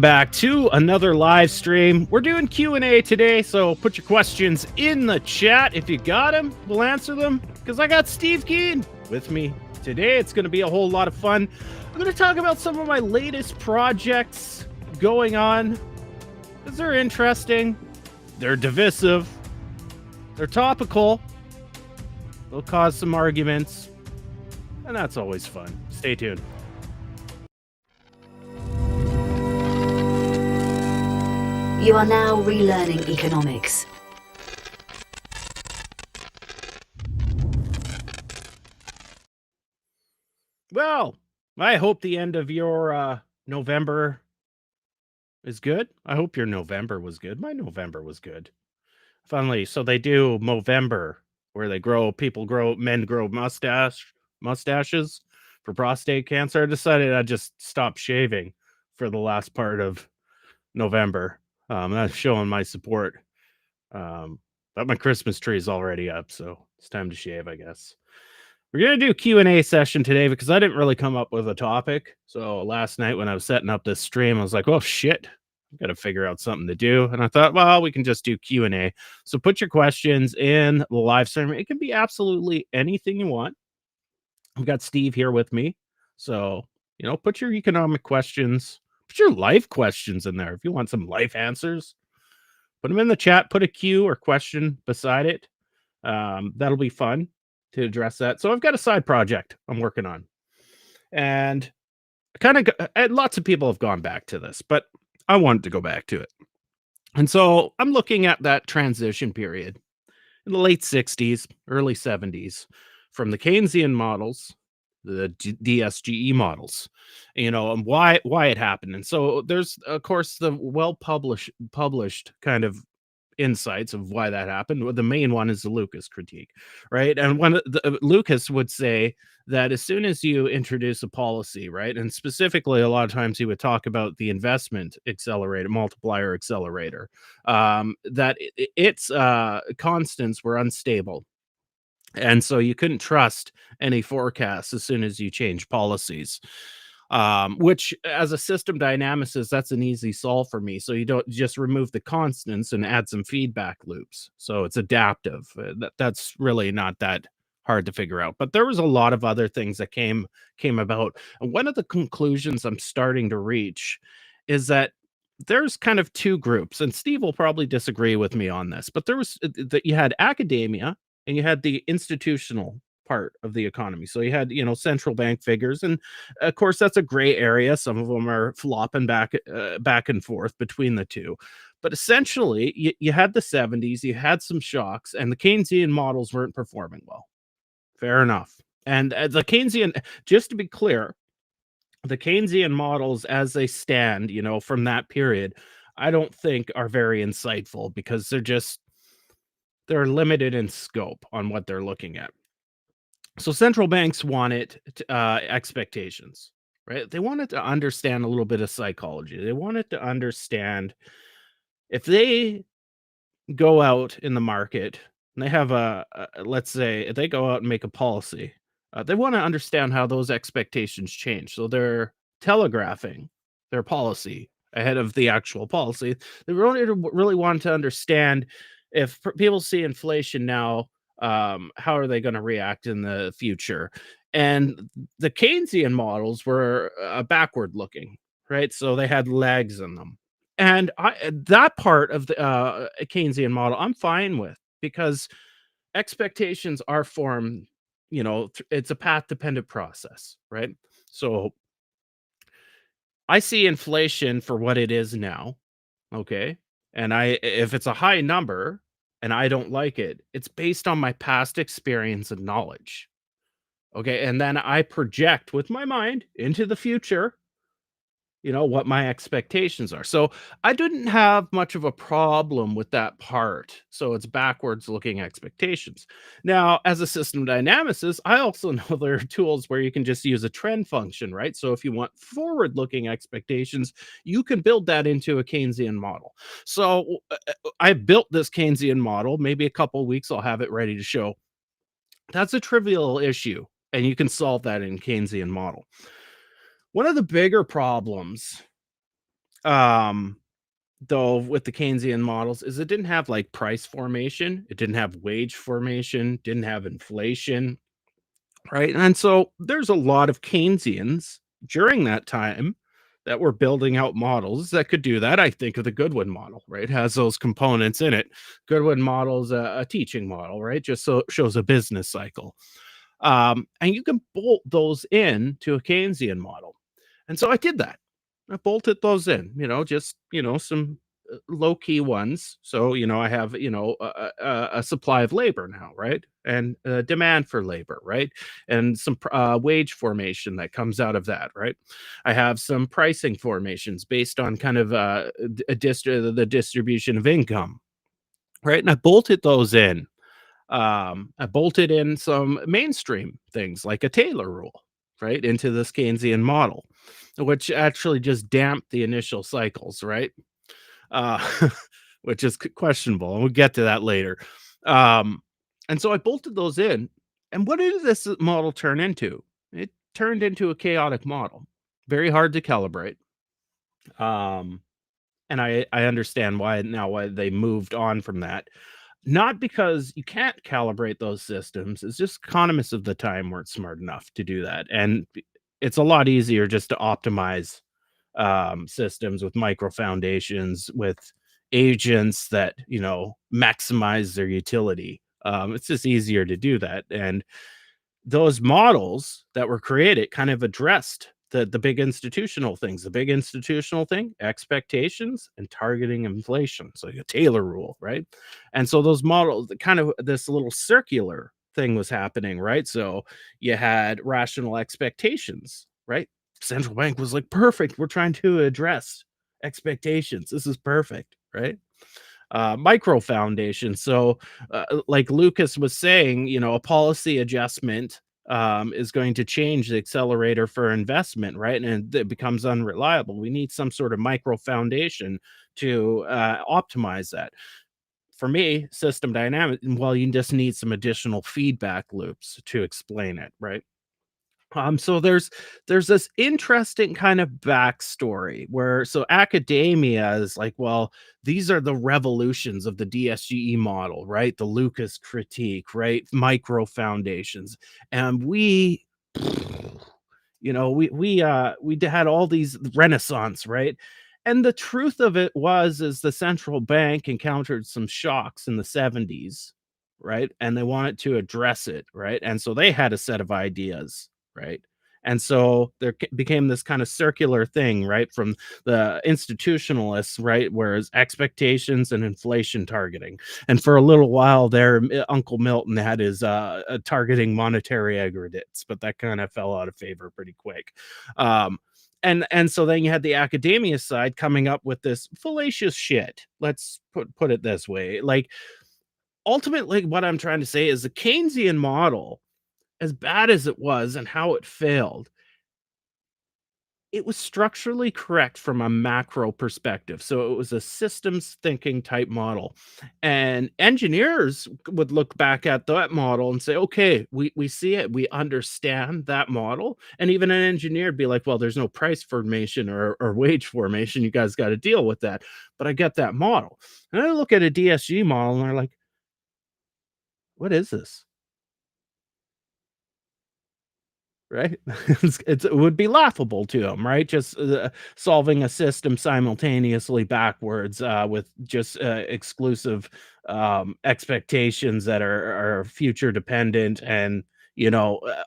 Back to another live stream. We're doing Q&A today, so put your questions in the chat. If you got them, we'll answer them, because I got Steve Keynes with me today. It's going to be a whole lot of fun. I'm going to talk about some of my latest projects going on, because they're interesting, they're divisive, they're topical, they'll cause some arguments, and that's always fun. Stay tuned. You are now relearning economics. Well, I hope the end of your November is good. I hope your November was good. My November was good. Finally, so they do Movember, where men grow mustaches for prostate cancer. I decided I'd just stop shaving for the last part of November. That's showing my support. But my Christmas tree is already up, so it's time to shave, I guess. We're going to do a Q&A session today because I didn't really come up with a topic. So last night when I was setting up this stream, I was like, oh, shit, I've got to figure out something to do. And I thought, well, we can just do Q&A. So put your questions in the live stream. It can be absolutely anything you want. I've got Steve here with me. So, put your economic questions, put your life questions in there. If you want some life answers, put them in the chat, put a Q or question beside it. That'll be fun to address that. So I've got a side project I'm working on, and lots of people have gone back to this, but I wanted to go back to it. And so I'm looking at that transition period in the late 60s, early 70s, from the Keynesian models, the DSGE models, and why it happened. And so there's, of course, the published kind of insights of why that happened. Well, the main one is the Lucas critique, right? And Lucas would say that as soon as you introduce a policy, right, and specifically a lot of times he would talk about the investment accelerator, multiplier accelerator, that its constants were unstable. And so you couldn't trust any forecasts as soon as you change policies. Which as a system dynamicist, that's an easy solve for me. So you don't just remove the constants and add some feedback loops. So it's adaptive. That's really not that hard to figure out. But there was a lot of other things that came about. And one of the conclusions I'm starting to reach is that there's kind of two groups, and Steve will probably disagree with me on this, but there was that you had academia and you had the institutional part of the economy. So you had, central bank figures, and of course that's a gray area. Some of them are flopping back and forth between the two. But essentially, you had the 70s, you had some shocks, and the Keynesian models weren't performing well. Fair enough. And the Keynesian, just to be clear, the Keynesian models as they stand, from that period, I don't think are very insightful because they're limited in scope on what they're looking at. So central banks wanted expectations, right? They wanted to understand a little bit of psychology. They wanted to understand if they go out in the market and they have let's say they go out and make a policy, they want to understand how those expectations change. So they're telegraphing their policy ahead of the actual policy. They really want to understand if people see inflation now, how are they going to react in the future? And the Keynesian models were backward looking, right? So they had legs in them. And that part of the Keynesian model, I'm fine with, because expectations are formed, it's a path dependent process, right? So I see inflation for what it is now. Okay. And if it's a high number and I don't like it, it's based on my past experience and knowledge. Okay. And then I project with my mind into the future, what my expectations are. So I didn't have much of a problem with that part. So it's backwards looking expectations. Now, as a system dynamicist, I also know there are tools where you can just use a trend function, right? So if you want forward looking expectations, you can build that into a Keynesian model. So I built this Keynesian model. Maybe a couple of weeks I'll have it ready to show. That's a trivial issue, and you can solve that in Keynesian model. One of the bigger problems though, with the Keynesian models, is it didn't have like price formation, it didn't have wage formation, didn't have inflation, right? And so there's a lot of Keynesians during that time that were building out models that could do that. I think of the Goodwin model, right? Has those components in it. Goodwin model's a teaching model, right? Just so it shows a business cycle. And you can bolt those in to a Keynesian model. And so I did that. I bolted those in, just, some low key ones. So, I have, a supply of labor now, right? And demand for labor, right? And some wage formation that comes out of that, right? I have some pricing formations based on kind of the distribution of income, right? And I bolted those in. I bolted in some mainstream things like a Taylor rule, right, into this Keynesian model, which actually just damped the initial cycles, right? Uh, which is questionable, and we'll get to that later. Um, and so I bolted those in, and what did this model turn into? It turned into a chaotic model, very hard to calibrate. Um, and I understand why they moved on from that. Not because you can't calibrate those systems, it's just economists of the time weren't smart enough to do that, and it's a lot easier just to optimize, systems with micro foundations, with agents that, maximize their utility. It's just easier to do that, and those models that were created kind of addressed the big institutional things. The big institutional thing, expectations and targeting inflation. So a Taylor rule, right? And so those models, kind of this little circular thing was happening, right? So you had rational expectations, right? Central bank was like, perfect. We're trying to address expectations. This is perfect, right? Micro foundation. So, like Lucas was saying, a policy adjustment is going to change the accelerator for investment, right? And it becomes unreliable. We need some sort of micro foundation to optimize that. For me, system dynamic, well, you just need some additional feedback loops to explain it, right? So there's this interesting kind of backstory where so academia is like, well, these are the revolutions of the DSGE model, right? The Lucas critique, right? Micro foundations, and we had all these renaissance, right? And the truth of it is the central bank encountered some shocks in the 70s, right? And they wanted to address it, right? And so they had a set of ideas, right? And so there became this kind of circular thing, right? From the institutionalists, right? Whereas expectations and inflation targeting. And for a little while there, Uncle Milton had his targeting monetary aggregates, but that kind of fell out of favor pretty quick. And so then you had the academia side coming up with this fallacious shit. Let's put it this way. Like, ultimately, what I'm trying to say is the Keynesian model, as bad as it was and how it failed, it was structurally correct from a macro perspective. So it was a systems thinking type model. And engineers would look back at that model and say, okay, we see it, we understand that model. And even an engineer would be like, well, there's no price formation or wage formation. You guys got to deal with that. But I get that model. And I look at a DSG model and they're like, what is this? Right? It would be laughable to them, right? Just solving a system simultaneously backwards with just exclusive expectations that are future dependent and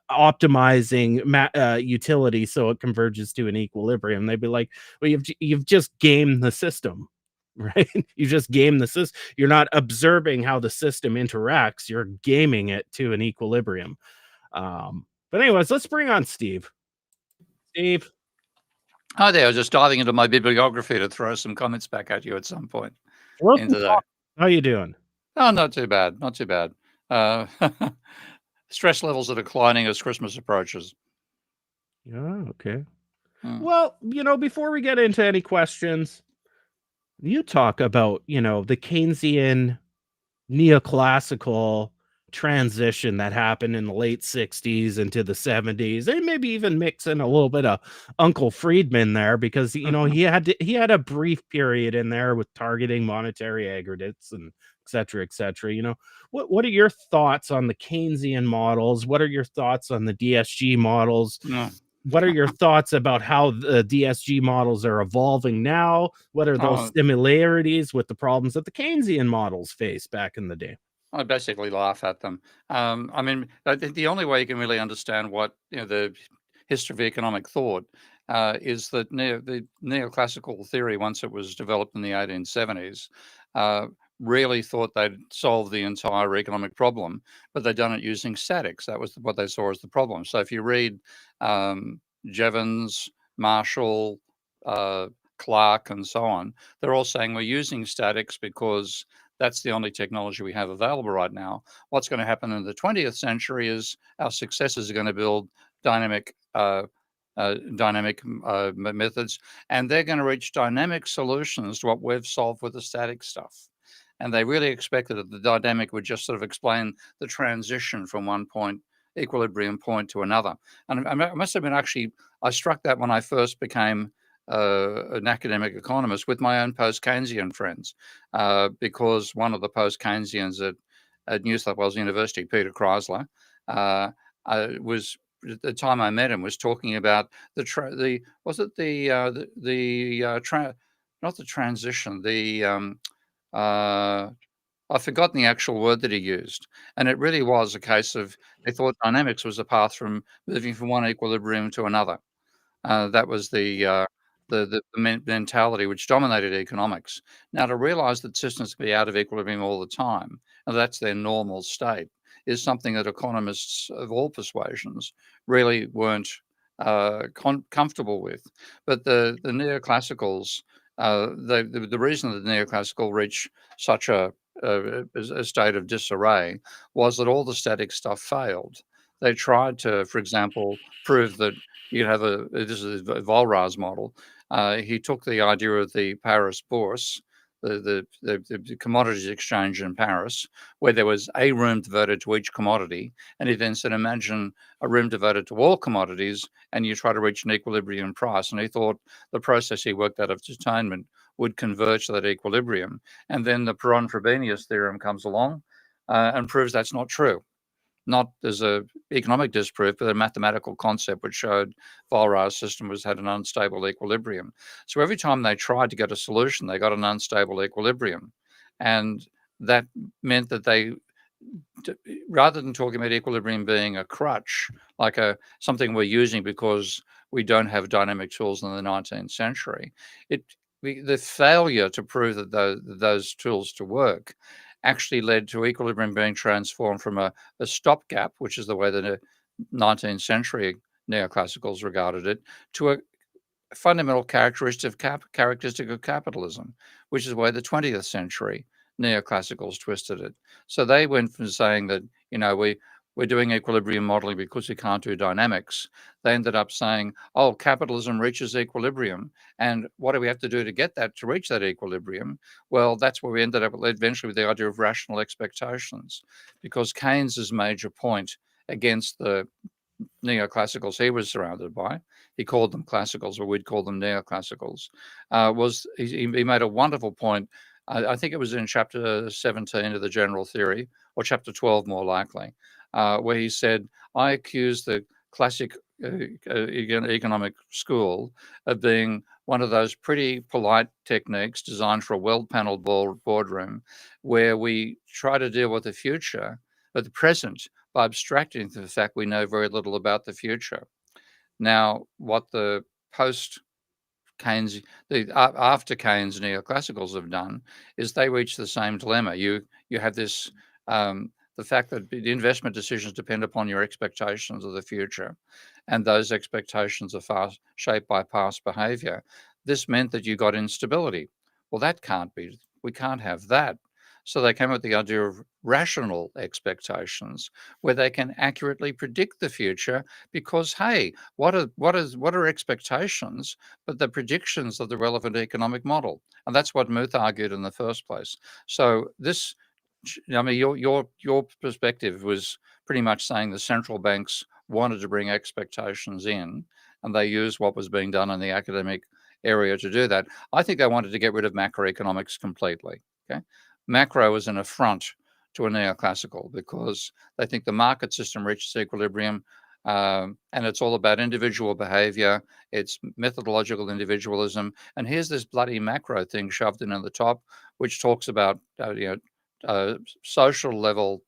optimizing utility so it converges to an equilibrium. They'd be like, well, you've just gamed the system. Right? You just game the system. You're not observing how the system interacts. You're gaming it to an equilibrium. But anyways, let's bring on Steve. Steve, Hi there. I was just diving into my bibliography to throw some comments back at you at some point welcome. into that. How you doing? Oh, not too bad. Not too bad. Stress levels are declining as Christmas approaches. Yeah, okay. Well, before we get into any questions, you talk about, the Keynesian neoclassical transition that happened in the late 60s into the 70s, and maybe even mix in a little bit of Uncle Friedman there, because he had a brief period in there with targeting monetary aggregates and et cetera. What are your thoughts on the Keynesian models? What are your thoughts on the DSG models? No. What are your thoughts about how the DSG models are evolving now? What are those Oh, similarities with the problems that the Keynesian models faced back in the day? I basically laugh at them. I mean, I think the only way you can really understand what the history of economic thought is that the neoclassical theory, once it was developed in the 1870s, uh, really thought they'd solve the entire economic problem, but they'd done it using statics. That was what they saw as the problem. So if you read Jevons, Marshall, uh, Clark, and so on, they're all saying we're using statics because that's the only technology we have available right now. What's going to happen in the 20th century is our successors are going to build dynamic methods, and they're going to reach dynamic solutions to what we've solved with the static stuff. And they really expected that the dynamic would just sort of explain the transition from one equilibrium point to another. And I must have been I struck that when I first became an academic economist with my own post-Keynesian friends, because one of the post-Keynesians at New South Wales University, Peter Chrysler, was at the time I met him was talking about not the transition, I've forgotten the actual word that he used, and it really was a case of they thought dynamics was a path from moving from one equilibrium to another. That was the mentality which dominated economics. Now, to realize that systems can be out of equilibrium all the time, and that's their normal state, is something that economists of all persuasions really weren't comfortable with. But the neoclassicals, the reason that the neoclassical reached such a state of disarray was that all the static stuff failed. They tried to, for example, prove that this is Volra's model. He took the idea of the Paris Bourse, the commodities exchange in Paris, where there was a room devoted to each commodity, and he then said, imagine a room devoted to all commodities, and you try to reach an equilibrium price. And he thought the process he worked out of attainment would converge to that equilibrium. And then the Perron-Frobenius theorem comes along and proves that's not true. Not as a economic disproof, but a mathematical concept which showed Volra's system had an unstable equilibrium. So every time they tried to get a solution, they got an unstable equilibrium. And that meant that they, rather than talking about equilibrium being a crutch, like something we're using because we don't have dynamic tools in the 19th century, the failure to prove that those tools to work actually led to equilibrium being transformed from a stopgap, which is the way the 19th century neoclassicals regarded it, to a fundamental characteristic of capitalism, which is the way the 20th century neoclassicals twisted it. So they went from saying that, we're doing equilibrium modeling because we can't do dynamics. They ended up saying, oh, capitalism reaches equilibrium. And what do we have to do to reach that equilibrium? Well, that's where we ended up eventually with the idea of rational expectations, because Keynes's major point against the neoclassicals he was surrounded by, he called them classicals, or we'd call them neoclassicals, was he made a wonderful point. I think it was in chapter 17 of the general theory, or chapter 12 more likely, where he said, I accuse the classic economic school of being one of those pretty polite techniques designed for a well-paneled boardroom, where we try to deal with the future, but the present, by abstracting from the fact we know very little about the future. Now, what the after Keynes neoclassicals have done is they reach the same dilemma. You have this the fact that the investment decisions depend upon your expectations of the future, and those expectations are far shaped by past behavior. This meant that you got instability. Well, that can't be. We can't have that. So they came up with the idea of rational expectations, where they can accurately predict the future. Because hey, what are expectations but the predictions of the relevant economic model? And that's what Muth argued in the first place. So this I mean, your perspective was pretty much saying the central banks wanted to bring expectations in, and they used what was being done in the academic area to do that. I think they wanted to get rid of macroeconomics completely. Okay, macro is an affront to a neoclassical because they think the market system reaches equilibrium, and it's all about individual behavior. It's methodological individualism, and here's this bloody macro thing shoved in at the top, which talks about social level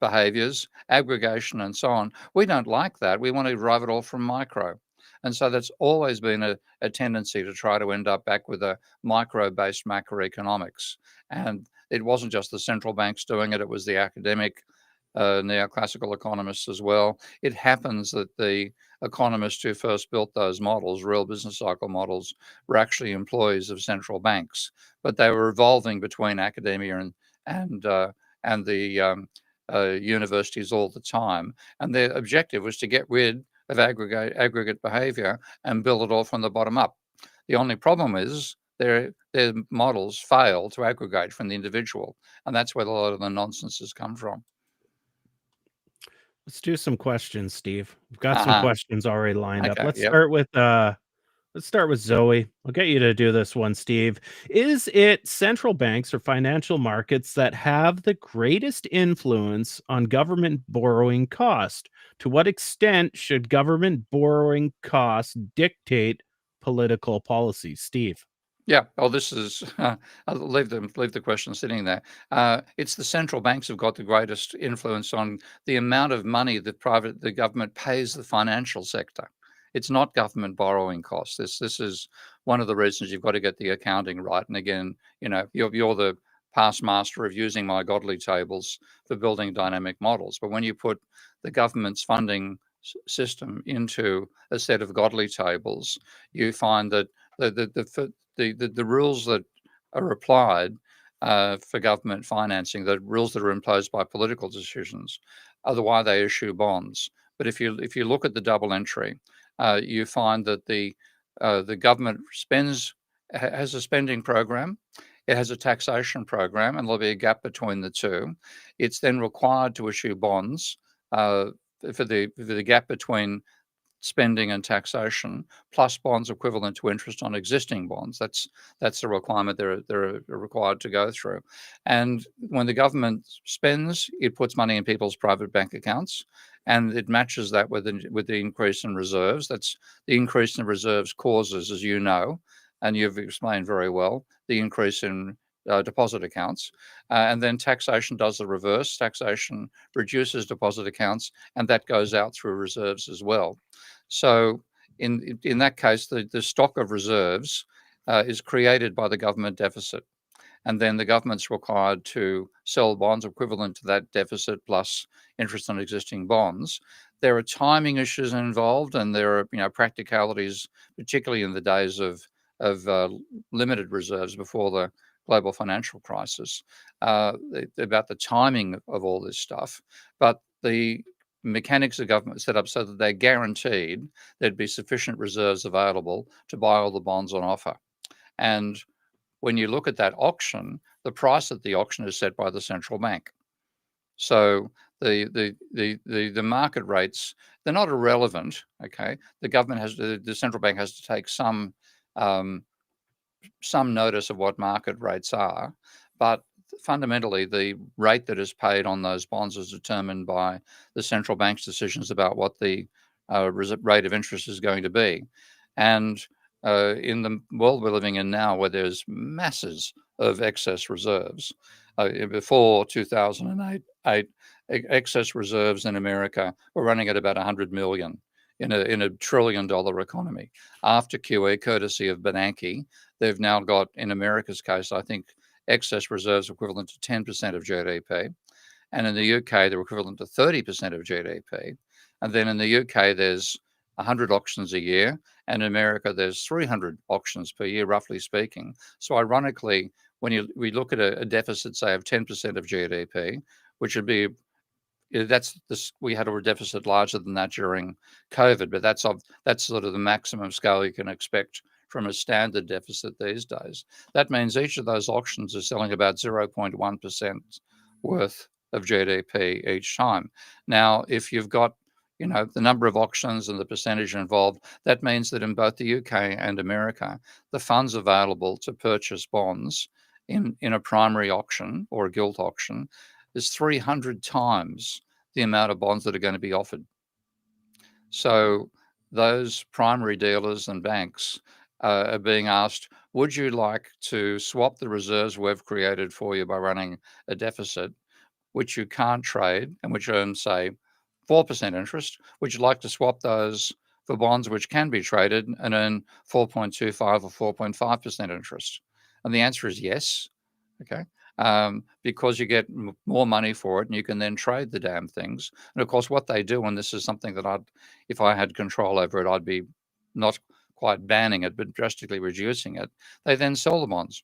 behaviors, aggregation, and so on. We don't like that. We want to derive it all from micro. And so that's always been a tendency to try to end up back with a micro-based macroeconomics. And it wasn't just the central banks doing it, it was the academic neoclassical economists as well. It happens that the economists who first built those models, real business cycle models, were actually employees of central banks, but they were evolving between academia and the universities all the time. And their objective was to get rid of aggregate behavior and build it all from the bottom up. The only problem is their models fail to aggregate from the individual, and that's where a lot of the nonsense has come from. Let's do some questions, Steve. We've got some Uh-huh. questions already lined up. Okay. Let's Yep. start with Zoe. I'll get you to do this one, Steve. Is it central banks or financial markets that have the greatest influence on government borrowing cost? To what extent should government borrowing costs dictate political policy? Steve. Yeah. Oh, this is. I'll leave the question sitting there. It's the central banks have got the greatest influence on the amount of money the government pays the financial sector. It's not government borrowing costs. This is one of the reasons you've got to get the accounting right. And again, you're the past master of using my godly tables for building dynamic models. But when you put the government's funding system into a set of godly tables, you find that the rules that are applied for government financing, the rules that are imposed by political decisions, are the why they issue bonds. But if you look at the double entry, you find that the government has a spending program, it has a taxation program, and there'll be a gap between the two. It's then required to issue bonds for the gap between spending and taxation, plus bonds equivalent to interest on existing bonds. That's the requirement they're required to go through. And when the government spends, it puts money in people's private bank accounts, and it matches that with the increase in reserves. That's the increase in reserves causes, as you know, and you've explained very well, the increase in deposit accounts. And then taxation does the reverse. Taxation reduces deposit accounts, and that goes out through reserves as well. So in that case, the stock of reserves is created by the government deficit, and then the government's required to sell bonds equivalent to that deficit plus interest on existing bonds. There are timing issues involved, and there are practicalities, particularly in the days of limited reserves before the global financial crisis, about the timing of all this stuff. But the mechanics of government set up so that they're guaranteed there'd be sufficient reserves available to buy all the bonds on offer. And when you look at that auction, the price at the auction is set by the central bank. So the market rates, they're not irrelevant. Okay, the central bank has to take some notice of what market rates are, but fundamentally the rate that is paid on those bonds is determined by the central bank's decisions about what the rate of interest is going to be. And in the world we're living in now, where there's masses of excess reserves, before 2008, excess reserves in America were running at about 100 million in a $1 trillion economy. After QE, courtesy of Bernanke, they've now got, in America's case, I think, excess reserves equivalent to 10% of GDP. And in the UK, they're equivalent to 30% of GDP. And then in the UK, there's 100 auctions a year. And in America, there's 300 auctions per year, roughly speaking. So ironically, when we look at a deficit, say, of 10% of GDP, which would be we had a deficit larger than that during COVID, but that's sort of the maximum scale you can expect from a standard deficit these days. That means each of those auctions is selling about 0.1% worth of GDP each time. Now, if you've got the number of auctions and the percentage involved, that means that in both the UK and America, the funds available to purchase bonds in a primary auction or a gilt auction is 300 times the amount of bonds that are going to be offered. So those primary dealers and banks are being asked, would you like to swap the reserves we've created for you by running a deficit, which you can't trade and which earn, say, 4% interest? Would you like to swap those for bonds which can be traded and earn 4.25 or 4.5% interest? And the answer is yes. Okay. Because you get more money for it and you can then trade the damn things. And of course, what they do, and this is something that if I had control over it, I'd be not quite banning it, but drastically reducing it. They then sell the bonds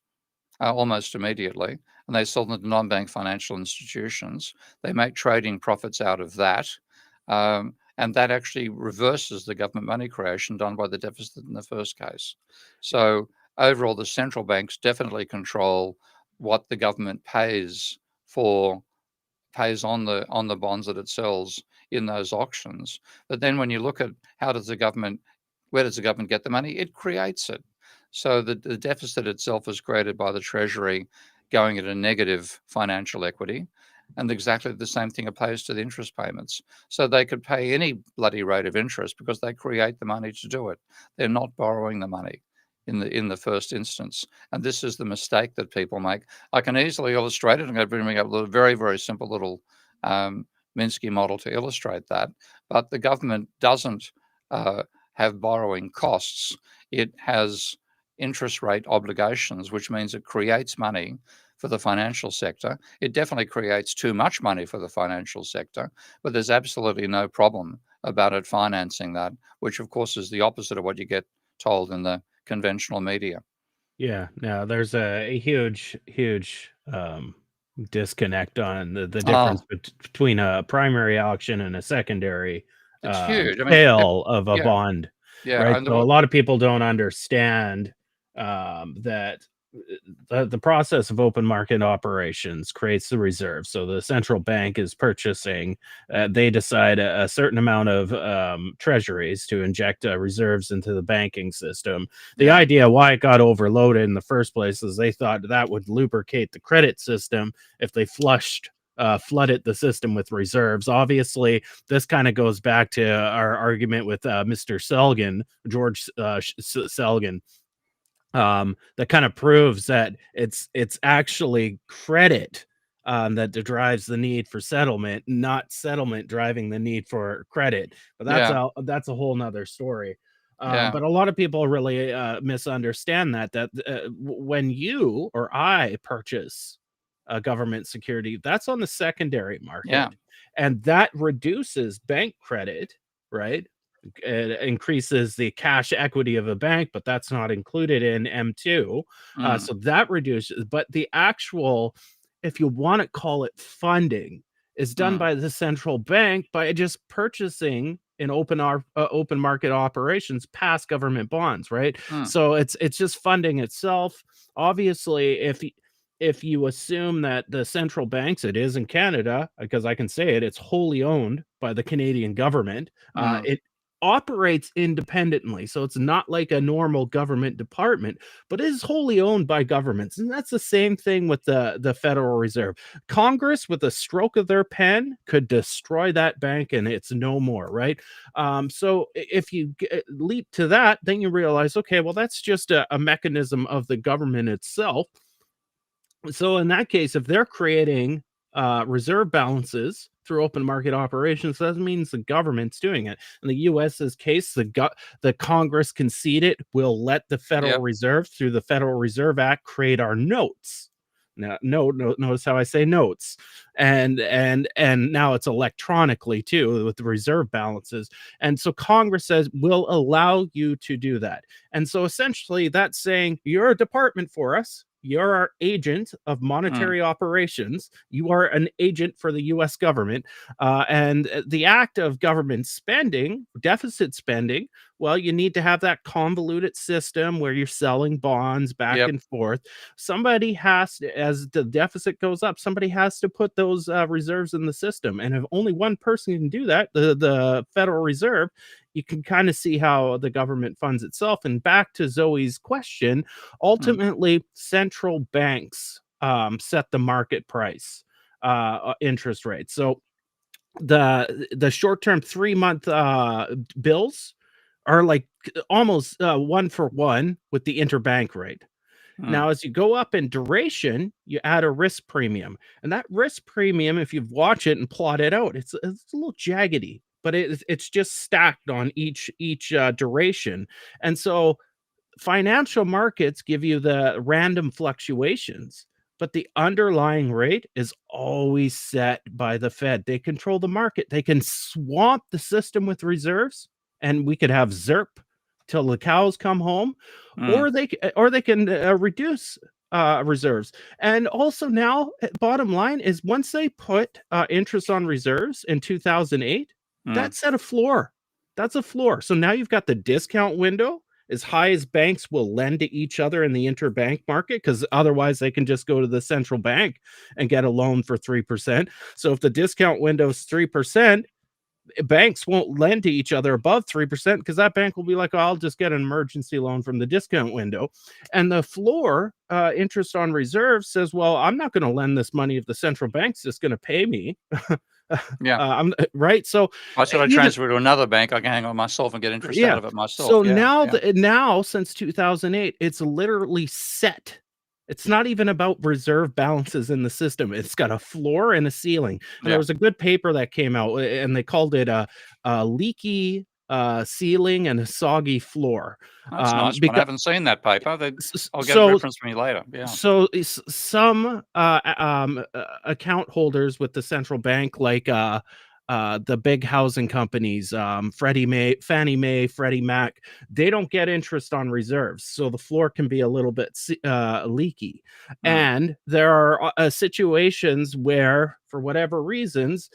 almost immediately, and they sell them to non-bank financial institutions. They make trading profits out of that. And that actually reverses the government money creation done by the deficit in the first case. So overall, the central banks definitely control what the government pays on the bonds that it sells in those auctions. But then when you look at where does the government get the money? It creates it. So the deficit itself is created by the Treasury going at a negative financial equity. And exactly the same thing applies to the interest payments. So they could pay any bloody rate of interest because they create the money to do it. They're not borrowing the money in the first instance. And this is the mistake that people make. I can easily illustrate it. I'm going to bring up a very, very simple little Minsky model to illustrate that. But the government doesn't have borrowing costs. It has interest rate obligations, which means it creates money for the financial sector. It definitely creates too much money for the financial sector, but there's absolutely no problem about it financing that, which of course is the opposite of what you get told in the conventional media. Yeah, no, there's a huge disconnect on the difference between a primary auction and a secondary It's huge. I mean, sale of a yeah, bond, yeah, right? and So a lot of people don't understand that the process of open market operations creates the reserve. So the central bank is purchasing, they decide a certain amount of treasuries to inject reserves into the banking system. The idea why it got overloaded in the first place is they thought that would lubricate the credit system if they flooded the system with reserves. Obviously, this kind of goes back to our argument with Mr. Selgin, George Selgin, that kind of proves that it's actually credit that drives the need for settlement, not settlement driving the need for credit. But that's a whole nother story. But a lot of people really misunderstand that when you or I purchase a government security, that's on the secondary market, and that reduces bank credit, right? It increases the cash equity of a bank, but that's not included in M2. So that reduces, but the actual, if you want to call it funding, is done by the central bank by just purchasing in open market operations past government bonds, right? So it's just funding itself. Obviously, if you assume that the central banks, it is in Canada, because I can say it's wholly owned by the Canadian government. It operates independently, so it's not like a normal government department, but it is wholly owned by governments. And that's the same thing with the Federal Reserve. Congress, with a stroke of their pen, could destroy that bank and it's no more, right? So if you leap to that, then you realize, okay, well, that's just a mechanism of the government itself. So in that case, if they're creating reserve balances through open market operations, that means the government's doing it. In the US's case, the Congress conceded will let the Federal Reserve, through the Federal Reserve Act, create our notes. Now, notice how I say notes, and now it's electronically too with the reserve balances. And so Congress says we'll allow you to do that. And so essentially, that's saying you're a department for us. You're our agent of monetary operations. You are an agent for the US government. And the act of government spending, deficit spending, well, you need to have that convoluted system where you're selling bonds back Yep. and forth. Somebody has to, as the deficit goes up, somebody has to put those reserves in the system. And if only one person can do that, the Federal Reserve, you can kind of see how the government funds itself. And back to Zoe's question, ultimately, central banks set the market price, interest rate. So the short-term 3-month bills are like almost 1-for-1 with the interbank rate. Now, as you go up in duration, you add a risk premium, and that risk premium, if you watch it and plot it out, it's a little jaggedy, but it's just stacked on each duration. And so financial markets give you the random fluctuations, but the underlying rate is always set by the Fed. They control the market. They can swamp the system with reserves, and we could have ZERP till the cows come home, or they can reduce reserves. And also now, bottom line is once they put interest on reserves in 2008, that set a floor. That's a floor. So now you've got the discount window as high as banks will lend to each other in the interbank market, because otherwise they can just go to the central bank and get a loan for 3%. So if the discount window is 3%, banks won't lend to each other above 3% because that bank will be like, oh, I'll just get an emergency loan from the discount window. And the floor interest on reserves says, well, I'm not going to lend this money if the central bank's just going to pay me. Yeah. Right. So I said I'd even transfer to another bank. I can hang on myself and get interest out yeah. of it myself. So Yeah. now, Yeah. now since 2008, it's literally set. It's not even about reserve balances in the system. It's got a floor and a ceiling. And there Yeah. was a good paper that came out, and they called it a leaky ceiling and a soggy floor. That's a nice one. I Because haven't seen that paper. I'll get a so reference from you later. Yeah. so some account holders with the central bank, like the big housing companies, Fannie Mae, Freddie Mac, they don't get interest on reserves, so the floor can be a little bit leaky. And there are situations where, for whatever reasons,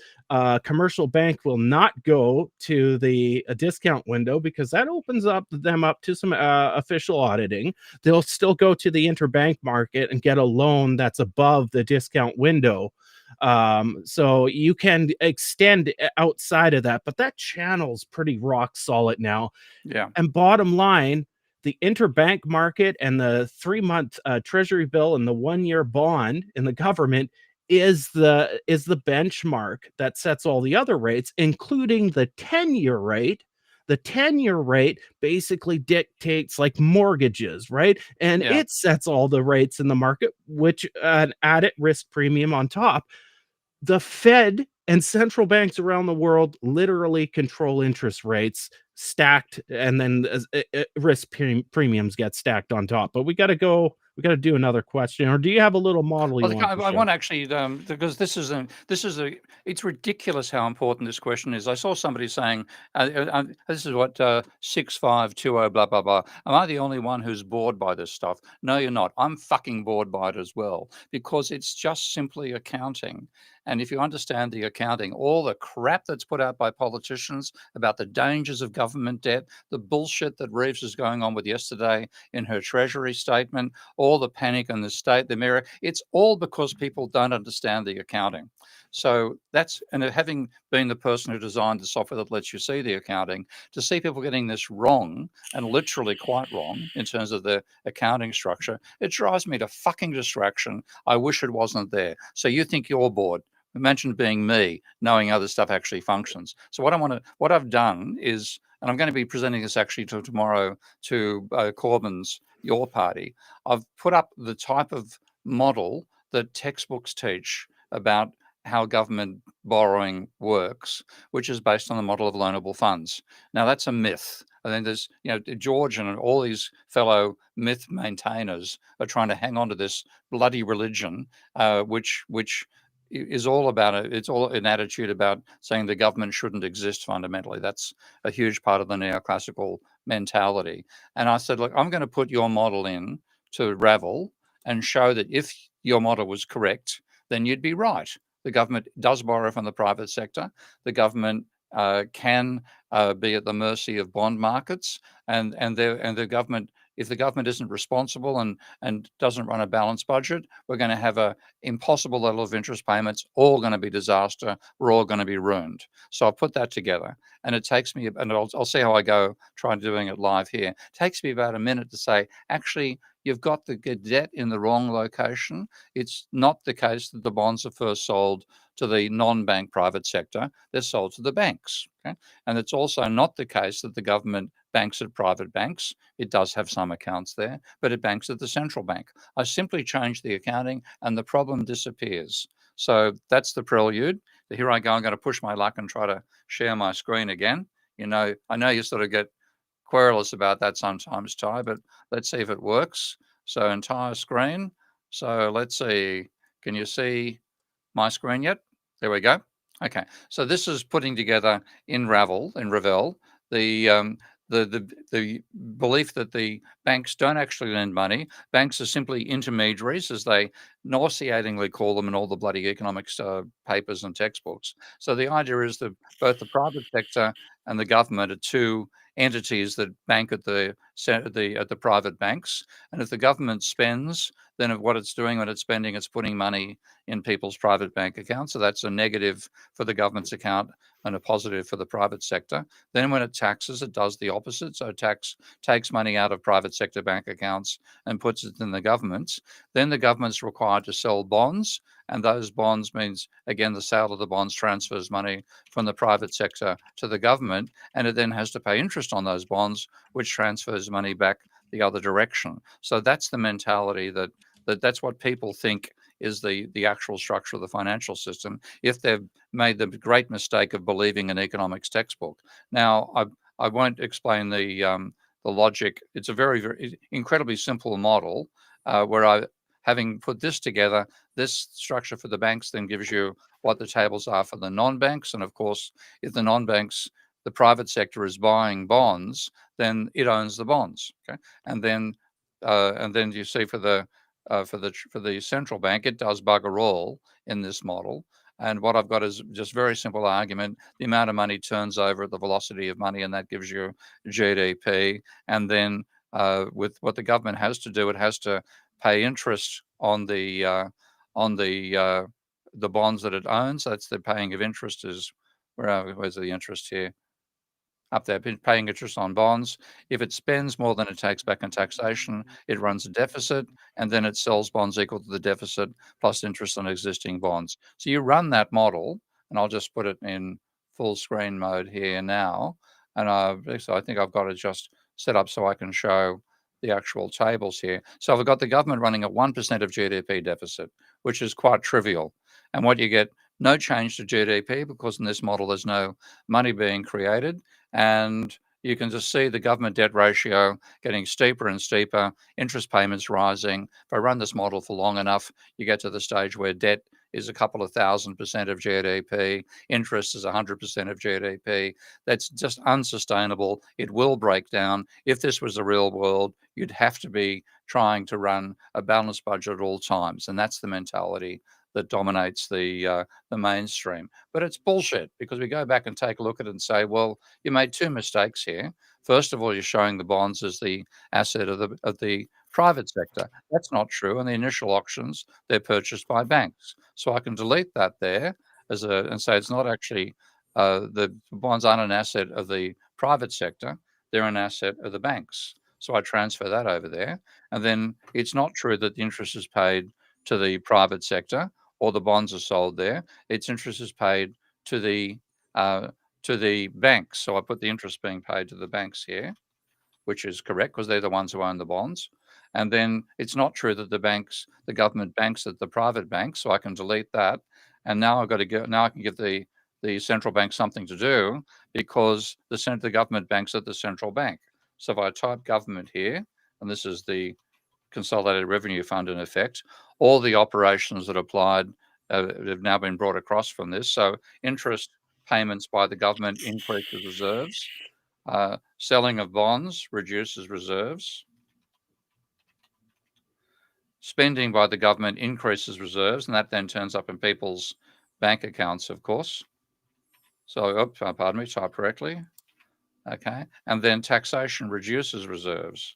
commercial bank will not go to the discount window because that opens them up to some official auditing. They'll still go to the interbank market and get a loan that's above the discount window. So you can extend outside of that, but that channel's pretty rock solid now. Yeah. And bottom line, the interbank market and the 3-month treasury bill and the 1-year bond in the government is the benchmark that sets all the other rates, including the 10-year rate. The 10-year rate basically dictates like mortgages, right? And Yeah. it sets all the rates in the market, which an added risk premium on top. The Fed and central banks around the world literally control interest rates stacked, and then risk premiums get stacked on top. But we got to do another question. Or do you have a little model you Well, want to I show? want to actually, because it's ridiculous how important this question is. I saw somebody saying, this is what 6520 blah blah blah. Am I the only one who's bored by this stuff? No, you're not. I'm fucking bored by it as well, because it's just simply accounting. And if you understand the accounting, all the crap that's put out by politicians about the dangers of government debt, the bullshit that Reeves is going on with yesterday in her Treasury statement, all the panic in the state, the mirror, it's all because people don't understand the accounting. So and having been the person who designed the software that lets you see the accounting, to see people getting this wrong, and literally quite wrong in terms of the accounting structure, it drives me to fucking distraction. I wish it wasn't there. So you think you're bored. Imagine being me, knowing how this stuff actually functions. So what I've done is, and I'm going to be presenting this actually tomorrow to Corbyn's, your party, I've put up the type of model that textbooks teach about how government borrowing works, which is based on the model of loanable funds. Now, that's a myth. I think there's, George and all these fellow myth maintainers are trying to hang on to this bloody religion, which is all about it. It's all an attitude about saying the government shouldn't exist fundamentally. That's a huge part of the neoclassical mentality. And I said, look, I'm going to put your model in to Ravel, and show that if your model was correct, then you'd be right. The government does borrow from the private sector. The government can be at the mercy of bond markets, and the government, if the government isn't responsible and doesn't run a balanced budget, we're going to have a impossible level of interest payments, all going to be disaster. We're all going to be ruined. So I've put that together, and it takes me, and I'll see how I go trying doing it live here. It takes me about a minute to say, actually, you've got the debt in the wrong location. It's not the case that the bonds are first sold to the non-bank private sector. They're sold to the banks. Okay? And it's also not the case that the government banks at private banks. It does have some accounts there, but it banks at the central bank. I simply change the accounting and the problem disappears. So that's the prelude. Here I go. I'm going to push my luck and try to share my screen again. You know, I know you sort of get querulous about that sometimes, Ty, but let's see if it works. So entire screen. So let's see. Can you see my screen yet? There we go. Okay. So this is putting together in Ravel, the belief that the banks don't actually lend money. Banks are simply intermediaries, as they nauseatingly call them in all the bloody economics papers and textbooks. So the idea is that both the private sector and the government are two entities that bank at the private banks. And if the government spends, then what it's doing when it's spending, it's putting money in people's private bank accounts. So that's a negative for the government's account and a positive for the private sector. Then when it taxes, it does the opposite. So tax takes money out of private sector bank accounts and puts it in the government's. Then the government's required to sell bonds. And those bonds means, again, the sale of the bonds transfers money from the private sector to the government. And it then has to pay interest on those bonds, which transfers money back the other direction. So that's the mentality that's what people think is the actual structure of the financial system, if they've made the great mistake of believing an economics textbook. Now, I won't explain the logic. It's a very, very incredibly simple model where having put this together, this structure for the banks then gives you what the tables are for the non-banks. And of course, if the non-banks, the private sector is buying bonds, then it owns the bonds. Okay, and then you see for the central bank, it does bugger all in this model. And what I've got is just very simple argument. The amount of money turns over at the velocity of money, and that gives you GDP. And then with what the government has to do, it has to pay interest on the bonds that it owns. That's the paying of interest is, where's the interest here? Up there, paying interest on bonds. If it spends more than it takes back in taxation, it runs a deficit, and then it sells bonds equal to the deficit plus interest on existing bonds. So you run that model, and I'll just put it in full screen mode here now. And so I think I've got it just set up so I can show the actual tables here. So I've got the government running a 1% of GDP deficit, which is quite trivial. And what you get, no change to GDP, because in this model there's no money being created. And you can just see the government debt ratio getting steeper and steeper, interest payments rising. If I run this model for long enough, you get to the stage where debt is a couple of 1,000% of GDP, interest is 100% of GDP. That's just unsustainable. It will break down. If this was the real world, you'd have to be trying to run a balanced budget at all times. And that's the mentality that dominates the mainstream. But it's bullshit, because we go back and take a look at it and say, well, you made two mistakes here. First of all, you're showing the bonds as the asset of the private sector. That's not true. In the initial auctions, they're purchased by banks. So I can delete that there and say it's not actually the bonds aren't an asset of the private sector. They're an asset of the banks. So I transfer that over there. And then it's not true that the interest is paid to the private sector or the bonds are sold there. Its interest is paid to the banks. So I put the interest being paid to the banks here, which is correct because they're the ones who own the bonds. And then it's not true that the government banks at the private banks. So I can delete that. And now I can give the central bank something to do, because the government banks at the central bank. So if I type government here, and this is the Consolidated Revenue Fund in effect, all the operations that applied have now been brought across from this. So interest payments by the government increases reserves. Selling of bonds reduces reserves. spending by the government increases reserves, and that then turns up in people's bank accounts, of course. So, pardon me, type correctly. Okay, and then taxation reduces reserves.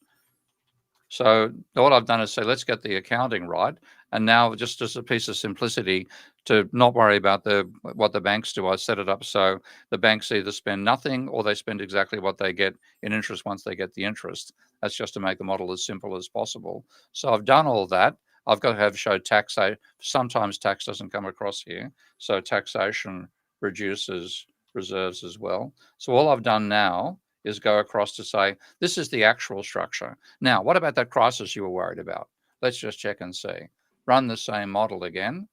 So what I've done is say, let's get the accounting right. And now, just as a piece of simplicity, to not worry about what the banks do, I set it up so the banks either spend nothing or they spend exactly what they get in interest once they get the interest. That's just to make the model as simple as possible. So I've done all that. I've got to have show tax. Sometimes tax doesn't come across here. So taxation reduces reserves as well. So all I've done now is go across to say, this is the actual structure. Now, what about that crisis you were worried about? Let's just check and see. Run the same model again.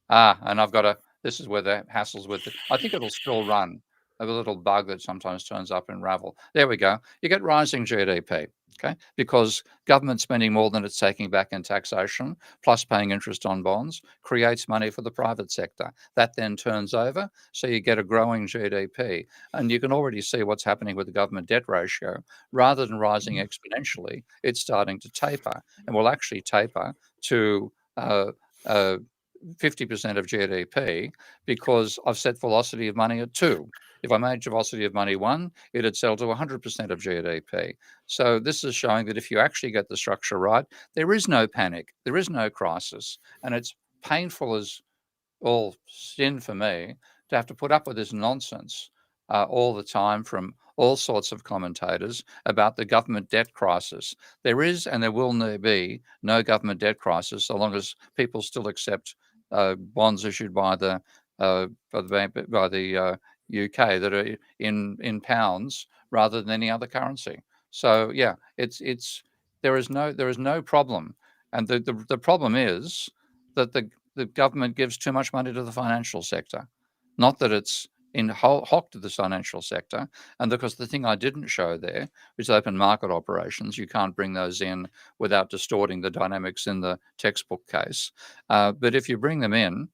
And I've got this is where the hassles with it. I think it'll still run. A little bug that sometimes turns up in Ravel. There we go. You get rising GDP, okay? Because government spending more than it's taking back in taxation, plus paying interest on bonds, creates money for the private sector. That then turns over, so you get a growing GDP. And you can already see what's happening with the government debt ratio. Rather than rising exponentially, it's starting to taper, and will actually taper to 50% of GDP, because I've set velocity of money at 2. If I made velocity of money 1, it'd sell to 100% of GDP. So this is showing that if you actually get the structure right, there is no panic, there is no crisis, and it's painful as all sin for me to have to put up with this nonsense all the time from all sorts of commentators about the government debt crisis. There is and there will be no government debt crisis so long as people still accept bonds issued by the UK that are in pounds rather than any other currency. So yeah, there is no problem, and the problem is that the government gives too much money to the financial sector. Not that it's in hock to the financial sector. And because the thing I didn't show there is open market operations. You can't bring those in without distorting the dynamics in the textbook case. But if you bring them in,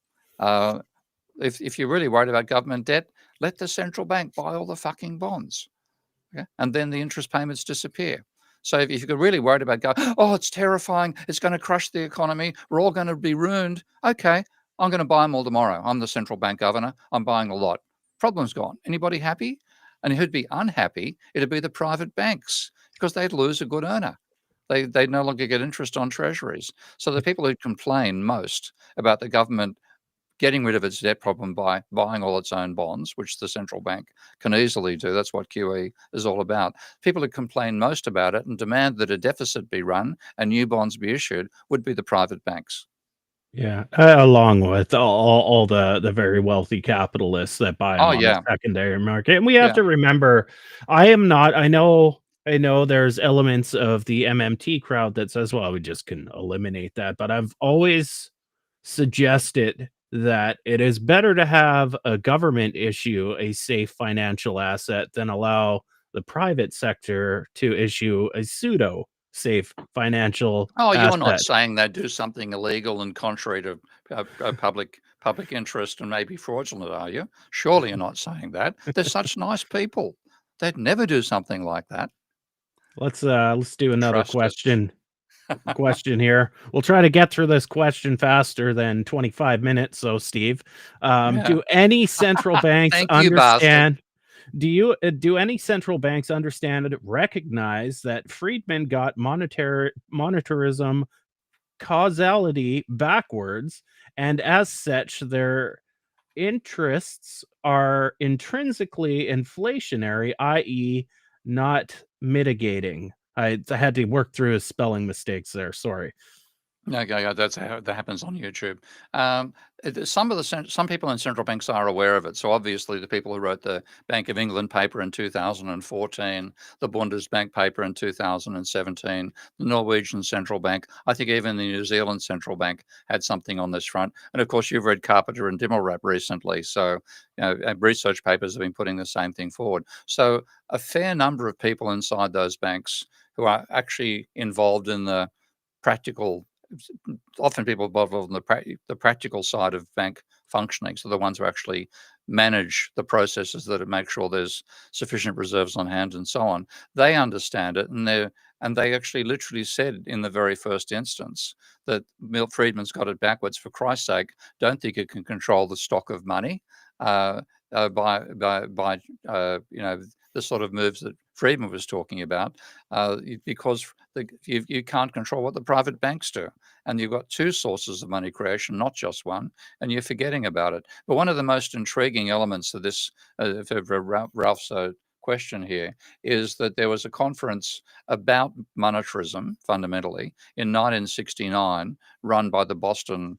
if you're really worried about government debt, let the central bank buy all the fucking bonds. Okay? And then the interest payments disappear. So if you're really worried about oh, it's terrifying, it's going to crush the economy, we're all going to be ruined. Okay, I'm going to buy them all tomorrow. I'm the central bank governor. I'm buying a lot. Problem's gone. Anybody happy? And who'd be unhappy? It'd be the private banks, because they'd lose a good earner. They'd no longer get interest on treasuries. So the people who complain most about the government getting rid of its debt problem by buying all its own bonds, which the central bank can easily do. That's what QE is all about. People who complain most about it and demand that a deficit be run and new bonds be issued would be the private banks. Yeah, along with all the very wealthy capitalists that buy them Oh, on yeah. the secondary market. And we have Yeah. to remember, I know there's elements of the MMT crowd that says, well, we just can eliminate that. But I've always suggested that it is better to have a government issue a safe financial asset than allow the private sector to issue a pseudo safe financial Oh, you're not asset. saying they do something illegal and contrary to public interest and maybe fraudulent, are you? Surely you're not saying that. They're such nice people. They'd never do something like that. Let's do another Trust us. question here. We'll try to get through this question faster than 25 minutes. So, Steve, Yeah. do any central banks Thank you, bastard. understand? Do any central banks understand and recognize that Friedman got monetarism causality backwards, and as such, their interests are intrinsically inflationary, i.e., not mitigating? I had to work through his spelling mistakes there. Sorry. Okay, yeah, that's how that happens on YouTube. Some people in central banks are aware of it. So obviously, the people who wrote the Bank of England paper in 2014, the Bundesbank paper in 2017, the Norwegian central bank, I think even the New Zealand central bank had something on this front. And of course, you've read Carpenter and Dimmelrath recently, so research papers have been putting the same thing forward. So a fair number of people inside those banks who are actually involved in the practical, often people involved in the practical side of bank functioning, so the ones who actually manage the processes that make sure there's sufficient reserves on hand and so on, they understand it, and they actually literally said in the very first instance that Milt Friedman's got it backwards. For Christ's sake, don't think it can control the stock of money by the sort of moves that Friedman was talking about, because you can't control what the private banks do. And you've got two sources of money creation, not just one, and you're forgetting about it. But one of the most intriguing elements of this, for Ralph's question here, is that there was a conference about monetarism, fundamentally, in 1969, run by the Boston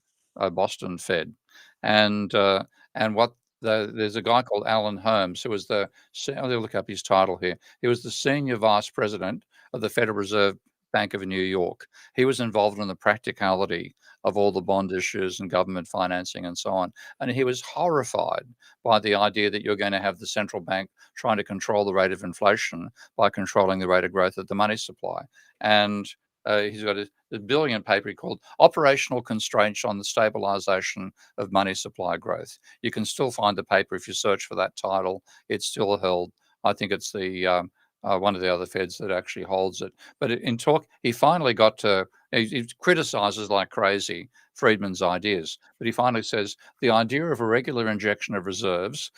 Fed. And what there's a guy called Alan Holmes, who was I'll look up his title here. He was the senior vice president of the Federal Reserve Bank of New York. He was involved in the practicality of all the bond issues and government financing and so on. And he was horrified by the idea that you're going to have the central bank trying to control the rate of inflation by controlling the rate of growth of the money supply. And he's got a brilliant paper called Operational Constraints on the Stabilization of Money Supply Growth. You can still find the paper if you search for that title. It's still held. I think it's the one of the other Feds that actually holds it. But in talk, he finally got to, he criticizes like crazy Friedman's ideas, but he finally says the idea of a regular injection of reserves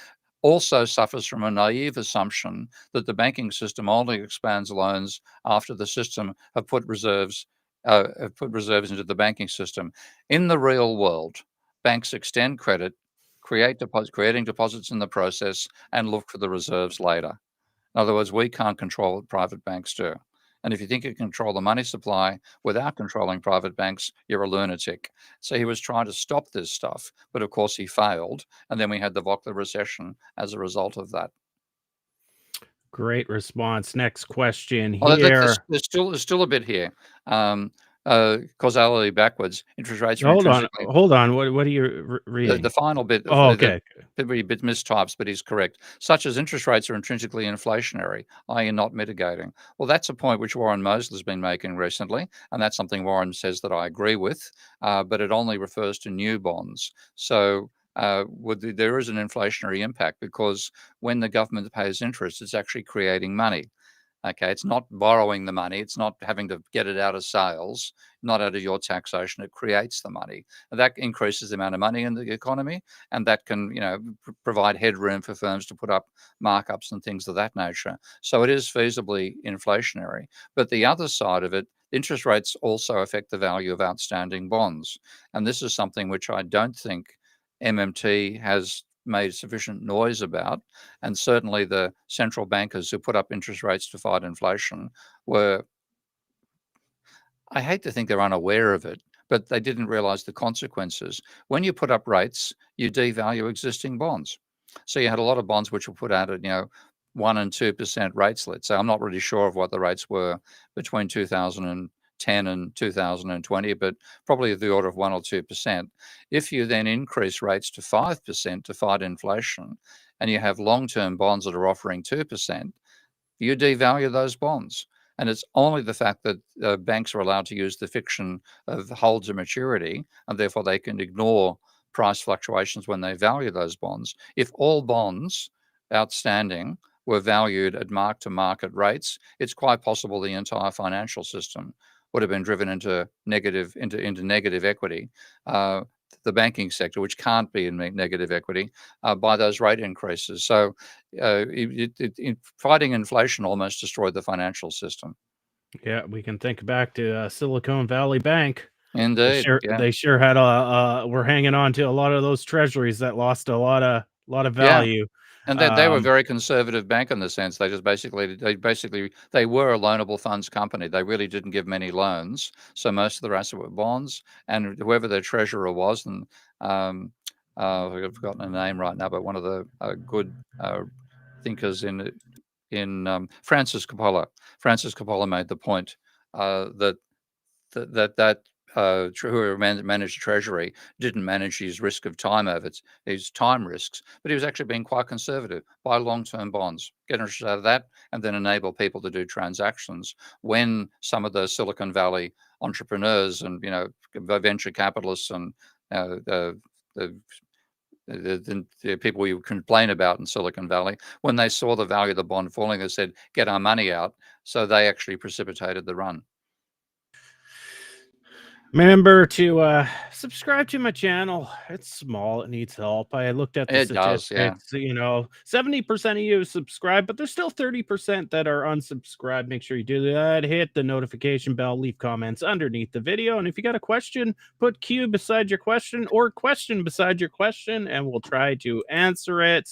also suffers from a naive assumption that the banking system only expands loans after the system have put reserves into the banking system. In the real world, banks extend credit, creating deposits in the process, and look for the reserves later. In other words, we can't control what private banks do. And if you think you can control the money supply without controlling private banks, you're a lunatic. So he was trying to stop this stuff, but of course he failed. And then we had the Volcker recession as a result of that. Great response. Next question Well, here. there's still a bit here. Causality backwards. Interest rates are Hold intrinsically. on. What are you reading? The final bit, Oh, okay. a bit mistypes, but he's correct. Such as interest rates are intrinsically inflationary, i.e., not mitigating. Well, that's a point which Warren Mosley's been making recently, and that's something Warren says that I agree with, but it only refers to new bonds. So there is an inflationary impact because when the government pays interest, it's actually creating money. Okay, it's not borrowing the money. It's not having to get it out of sales, not out of your taxation. It creates the money. And that increases the amount of money in the economy, and that can, provide headroom for firms to put up markups and things of that nature. So it is feasibly inflationary. But the other side of it, interest rates also affect the value of outstanding bonds. And this is something which I don't think MMT has made sufficient noise about, and certainly the central bankers who put up interest rates to fight inflation were, I hate to think they're unaware of it, but they didn't realize the consequences. When you put up rates, you devalue existing bonds. So you had a lot of bonds which were put out at 1% and 2% rates, let's say. I'm not really sure of what the rates were between 2010 and 2020, but probably the order of 1 or 2%. If you then increase rates to 5% to fight inflation, and you have long-term bonds that are offering 2%, you devalue those bonds. And it's only the fact that banks are allowed to use the fiction of hold to maturity, and therefore they can ignore price fluctuations when they value those bonds. If all bonds outstanding were valued at mark-to-market rates, it's quite possible the entire financial system would have been driven into negative equity. The banking sector, which can't be in negative equity, by those rate increases. So fighting inflation almost destroyed the financial system. Yeah, we can think back to Silicon Valley Bank. Indeed, yeah. They sure had were hanging on to a lot of those treasuries that lost a lot of Yeah. value. And they were a very conservative bank in the sense they were a loanable funds company. They really didn't give many loans, so most of their assets were bonds. And whoever their treasurer was, and I've forgotten her name right now, but one of the good thinkers in Francis Coppola. Francis Coppola made the point that who managed the treasury didn't manage his risk of time over his time risks, but he was actually being quite conservative. Buy long-term bonds, get interest out of that, and then enable people to do transactions. When some of the Silicon Valley entrepreneurs and venture capitalists and the the people you complain about in Silicon Valley, when they saw the value of the bond falling, they said, "Get our money out." So they actually precipitated the run. Remember to subscribe to my channel. It's small. It needs help. I looked at the It does, yeah. statistics. 70% of you subscribe, but there's still 30% that are unsubscribed. Make sure you do that. Hit the notification bell. Leave comments underneath the video. And if you got a question, put Q beside your question or question beside your question, and we'll try to answer it.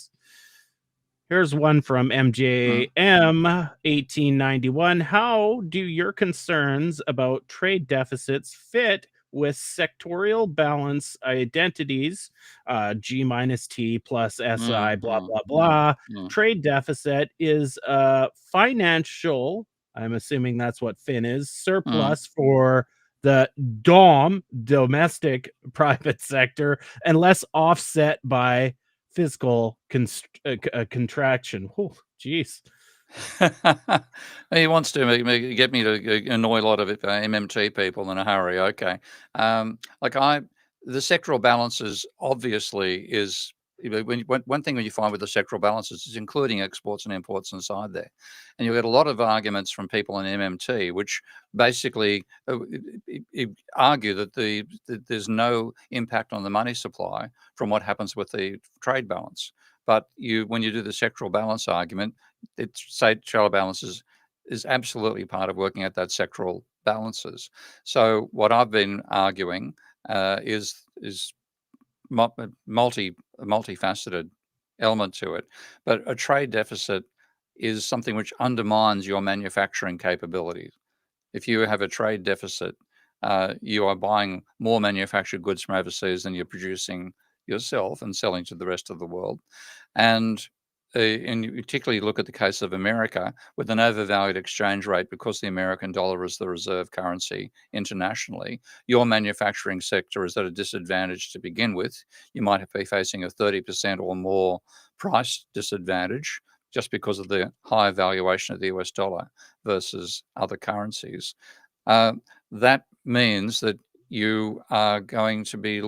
Here's one from MJM 1891. How do your concerns about trade deficits fit with sectorial balance identities? G minus T plus SI, blah, blah, blah. Trade deficit is financial, I'm assuming that's what fin is, surplus for the domestic private sector, unless offset by fiscal contraction. Oh, jeez. He wants to get me to annoy a lot of MMT people in a hurry. Okay. The sectoral balances obviously is, one thing when you find with the sectoral balances is including exports and imports inside there. And you get a lot of arguments from people in MMT, which basically argue that there's no impact on the money supply from what happens with the trade balance. But when you do the sectoral balance argument, sectoral balances is absolutely part of working at that sectoral balances. So what I've been arguing is multifaceted element to it. But a trade deficit is something which undermines your manufacturing capabilities. If you have a trade deficit, you are buying more manufactured goods from overseas than you're producing yourself and selling to the rest of the world. And you particularly look at the case of America with an overvalued exchange rate, because the American dollar is the reserve currency internationally. Your manufacturing sector is at a disadvantage to begin with. You might be facing a 30% or more price disadvantage just because of the high valuation of the US dollar versus other currencies. That means that you are going to be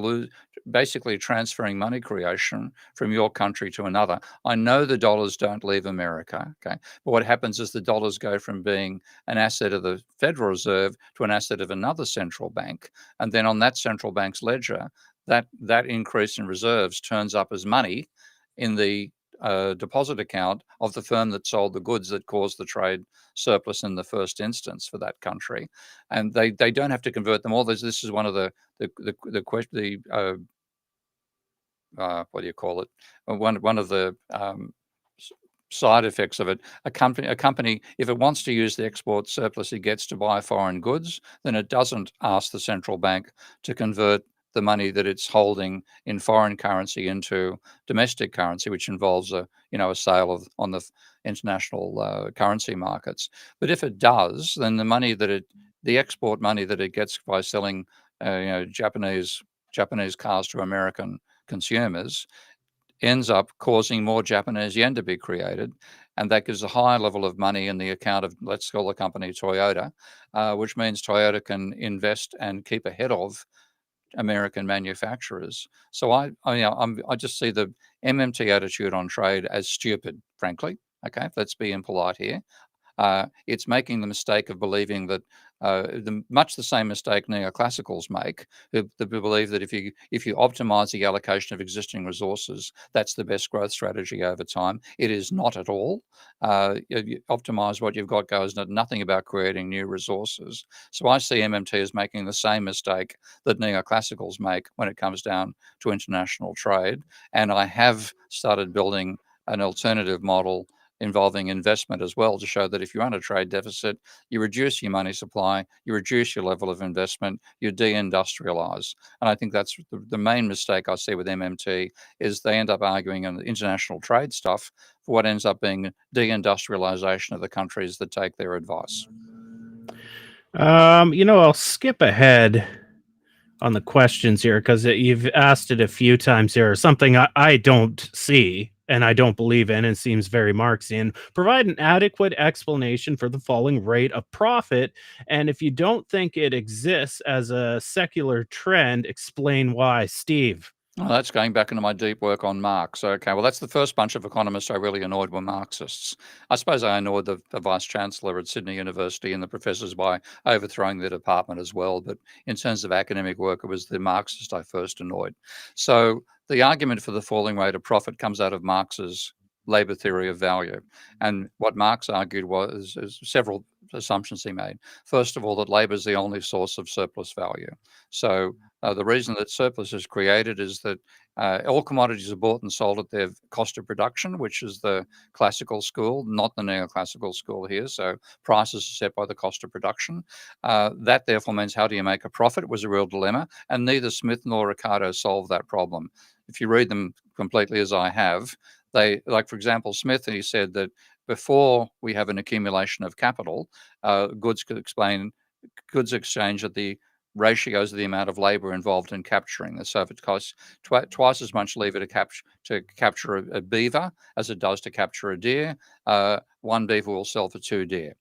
basically transferring money creation from your country to another. I know the dollars don't leave America, okay? But what happens is the dollars go from being an asset of the Federal Reserve to an asset of another central bank. And then on that central bank's ledger, that increase in reserves turns up as money in the deposit account of the firm that sold the goods that caused the trade surplus in the first instance for that country. And they don't have to convert them all. This is one of the what do you call it? One of the side effects of it. A company, if it wants to use the export surplus it gets to buy foreign goods, then it doesn't ask the central bank to convert the money that it's holding in foreign currency into domestic currency, which involves a sale on the international currency markets. But if it does, then the export money that it gets by selling Japanese cars to American consumers ends up causing more Japanese yen to be created. And that gives a higher level of money in the account of, let's call the company Toyota, which means Toyota can invest and keep ahead of American manufacturers. So I just see the MMT attitude on trade as stupid, frankly. Okay, let's be impolite here. It's making the mistake of believing that much the same mistake neoclassicals make, who believe that if you optimize the allocation of existing resources, that's the best growth strategy over time. It is not at all. You optimize what you've got goes nothing about creating new resources. So I see MMT as making the same mistake that neoclassicals make when it comes down to international trade. And I have started building an alternative model involving investment as well, to show that if you're under trade deficit, you reduce your money supply, you reduce your level of investment, you deindustrialize. And I think that's the main mistake I see with MMT, is they end up arguing on the international trade stuff for what ends up being deindustrialization of the countries that take their advice. I'll skip ahead on the questions here because you've asked it a few times here. Something I don't see and I don't believe in, and seems very Marxian. Provide an adequate explanation for the falling rate of profit, and if you don't think it exists as a secular trend, explain why. Steve. Well, that's going back into my deep work on Marx. Okay, well, that's the first bunch of economists I really annoyed were Marxists. I suppose I annoyed the Vice Chancellor at Sydney University and the professors by overthrowing their department as well. But in terms of academic work, it was the Marxists I first annoyed. So the argument for the falling rate of profit comes out of Marx's labor theory of value. And what Marx argued was several assumptions he made. First of all, that labor is the only source of surplus value. So the reason that surplus is created is that all commodities are bought and sold at their cost of production, which is the classical school, not the neoclassical school here. So prices are set by the cost of production. That therefore means how do you make a profit was a real dilemma, and neither Smith nor Ricardo solved that problem. If you read them completely as I have, they, like for example, Smith, he said that before we have an accumulation of capital, goods exchange at the ratios of the amount of labor involved in capturing this. So if it costs twice as much labor to capture a beaver as it does to capture a deer, one beaver will sell for 2 deer.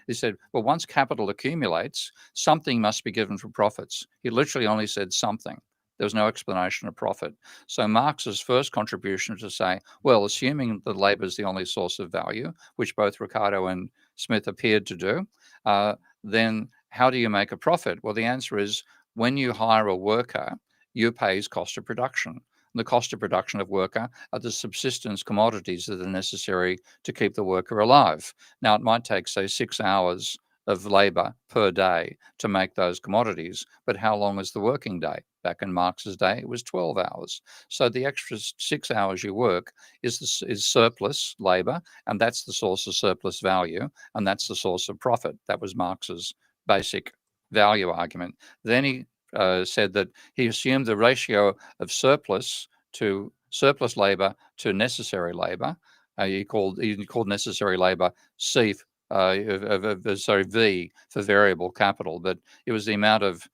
He said, well, once capital accumulates, something must be given for profits. He literally only said something. There was no explanation of profit. So Marx's first contribution is to say, well, assuming that labor is the only source of value, which both Ricardo and Smith appeared to do, then how do you make a profit? Well, the answer is when you hire a worker, you pay his cost of production. The cost of production of worker are the subsistence commodities that are necessary to keep the worker alive. Now, it might take, say, 6 hours of labor per day to make those commodities, but how long is the working day? Back in Marx's day, it was 12 hours. So the extra 6 hours you work is surplus labor, and that's the source of surplus value, and that's the source of profit. That was Marx's basic value argument. Then he said that he assumed the ratio of surplus labor to necessary labor. He called necessary labor C, V for variable capital, but it was the amount of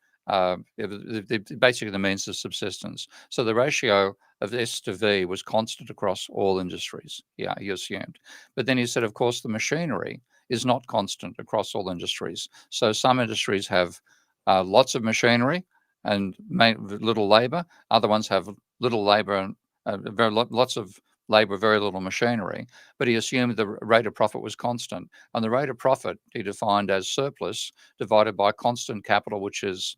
basically the means of subsistence. So the ratio of S to V was constant across all industries. Yeah, he assumed. But then he said, of course, the machinery is not constant across all industries. So some industries have lots of machinery and little labor. Other ones have little labor and lots of labor, very little machinery. But he assumed the rate of profit was constant. And the rate of profit he defined as surplus divided by constant capital, which is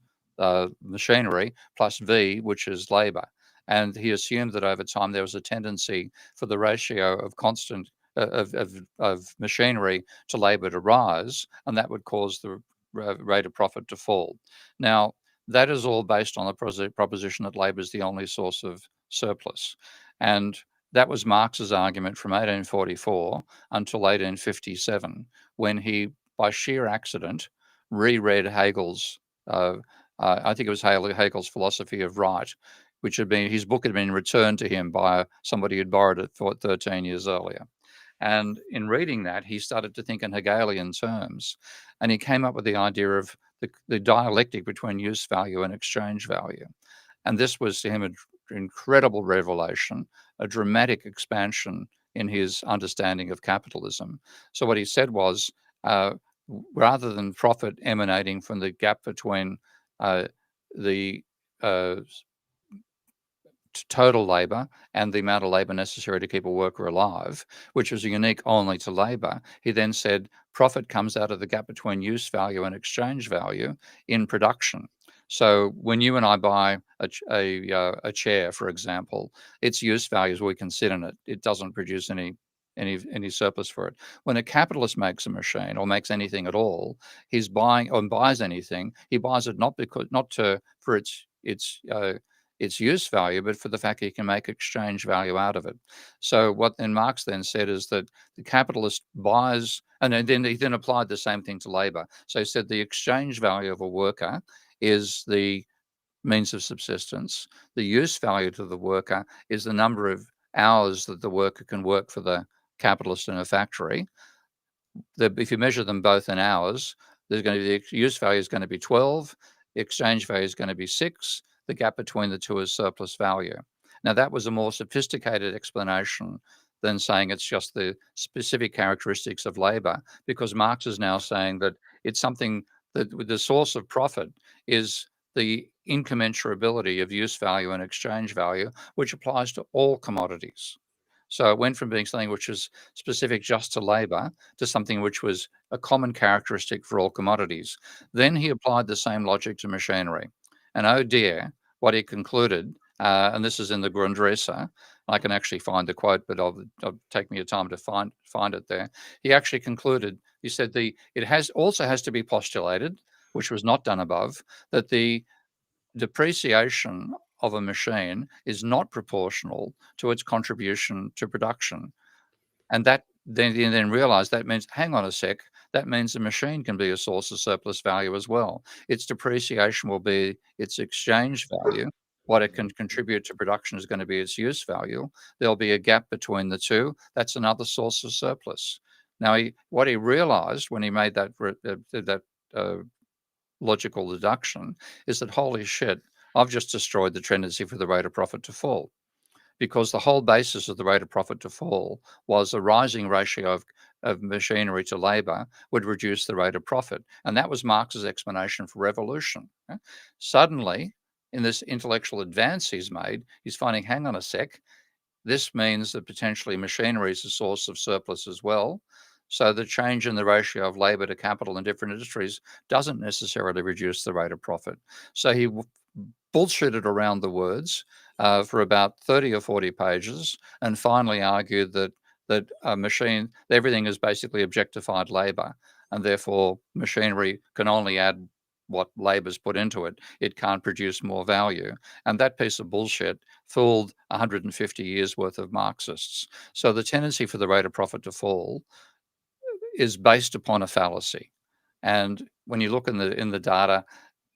machinery, plus V, which is labor. And he assumed that over time there was a tendency for the ratio of constant of machinery to labor to rise, and that would cause the rate of profit to fall. Now, that is all based on the proposition that labor is the only source of surplus. And that was Marx's argument from 1844 until 1857, when he, by sheer accident, reread Hegel's, I think it was Hegel's philosophy of right, which had been, his book had been returned to him by somebody who'd borrowed it for 13 years earlier. And in reading that, he started to think in Hegelian terms, and he came up with the idea of the dialectic between use value and exchange value. And this was to him an incredible revelation, a dramatic expansion in his understanding of capitalism. So what he said was, rather than profit emanating from the gap between the total labor and the amount of labor necessary to keep a worker alive, which was unique only to labor, he then said profit comes out of the gap between use value and exchange value in production. So when you and I buy a chair, for example, its use value is we can sit in it. It doesn't produce any surplus for it. When a capitalist makes a machine or makes anything at all, he's buying or buys anything. He buys it not for its use value, but for the fact he can make exchange value out of it. So what then Marx then said is that the capitalist buys, and then he then applied the same thing to labor. So he said the exchange value of a worker is the means of subsistence. The use value to the worker is the number of hours that the worker can work for the capitalist in a factory. If you measure them both in hours, there's going to be the use value is going to be 12, the exchange value is going to be 6. The gap between the two is surplus value. Now, that was a more sophisticated explanation than saying it's just the specific characteristics of labor, because Marx is now saying that it's something that the source of profit is the incommensurability of use value and exchange value, which applies to all commodities. So it went from being something which was specific just to labour to something which was a common characteristic for all commodities. Then he applied the same logic to machinery. And oh dear, what he concluded, and this is in the Grundrisse, I can actually find the quote, but it'll take me a time to find it there. He actually concluded, he said it also has to be postulated, which was not done above, that the depreciation of a machine is not proportional to its contribution to production. And that then realize that means, hang on a sec, that means the machine can be a source of surplus value as well. Its depreciation will be its exchange value. What it can contribute to production is going to be its use value. There'll be a gap between the two. That's another source of surplus. Now, what he realized when he made that logical deduction is that, holy shit, I've just destroyed the tendency for the rate of profit to fall, because the whole basis of the rate of profit to fall was a rising ratio of machinery to labour would reduce the rate of profit. And that was Marx's explanation for revolution. Suddenly, in this intellectual advance he's made, he's finding, hang on a sec, this means that potentially machinery is a source of surplus as well. So the change in the ratio of labour to capital in different industries doesn't necessarily reduce the rate of profit. So he bullshitted around the words for about 30 or 40 pages, and finally argued that everything is basically objectified labour, and therefore machinery can only add what labour's put into it. It can't produce more value. And that piece of bullshit fooled 150 years worth of Marxists. So the tendency for the rate of profit to fall is based upon a fallacy. And when you look in the data,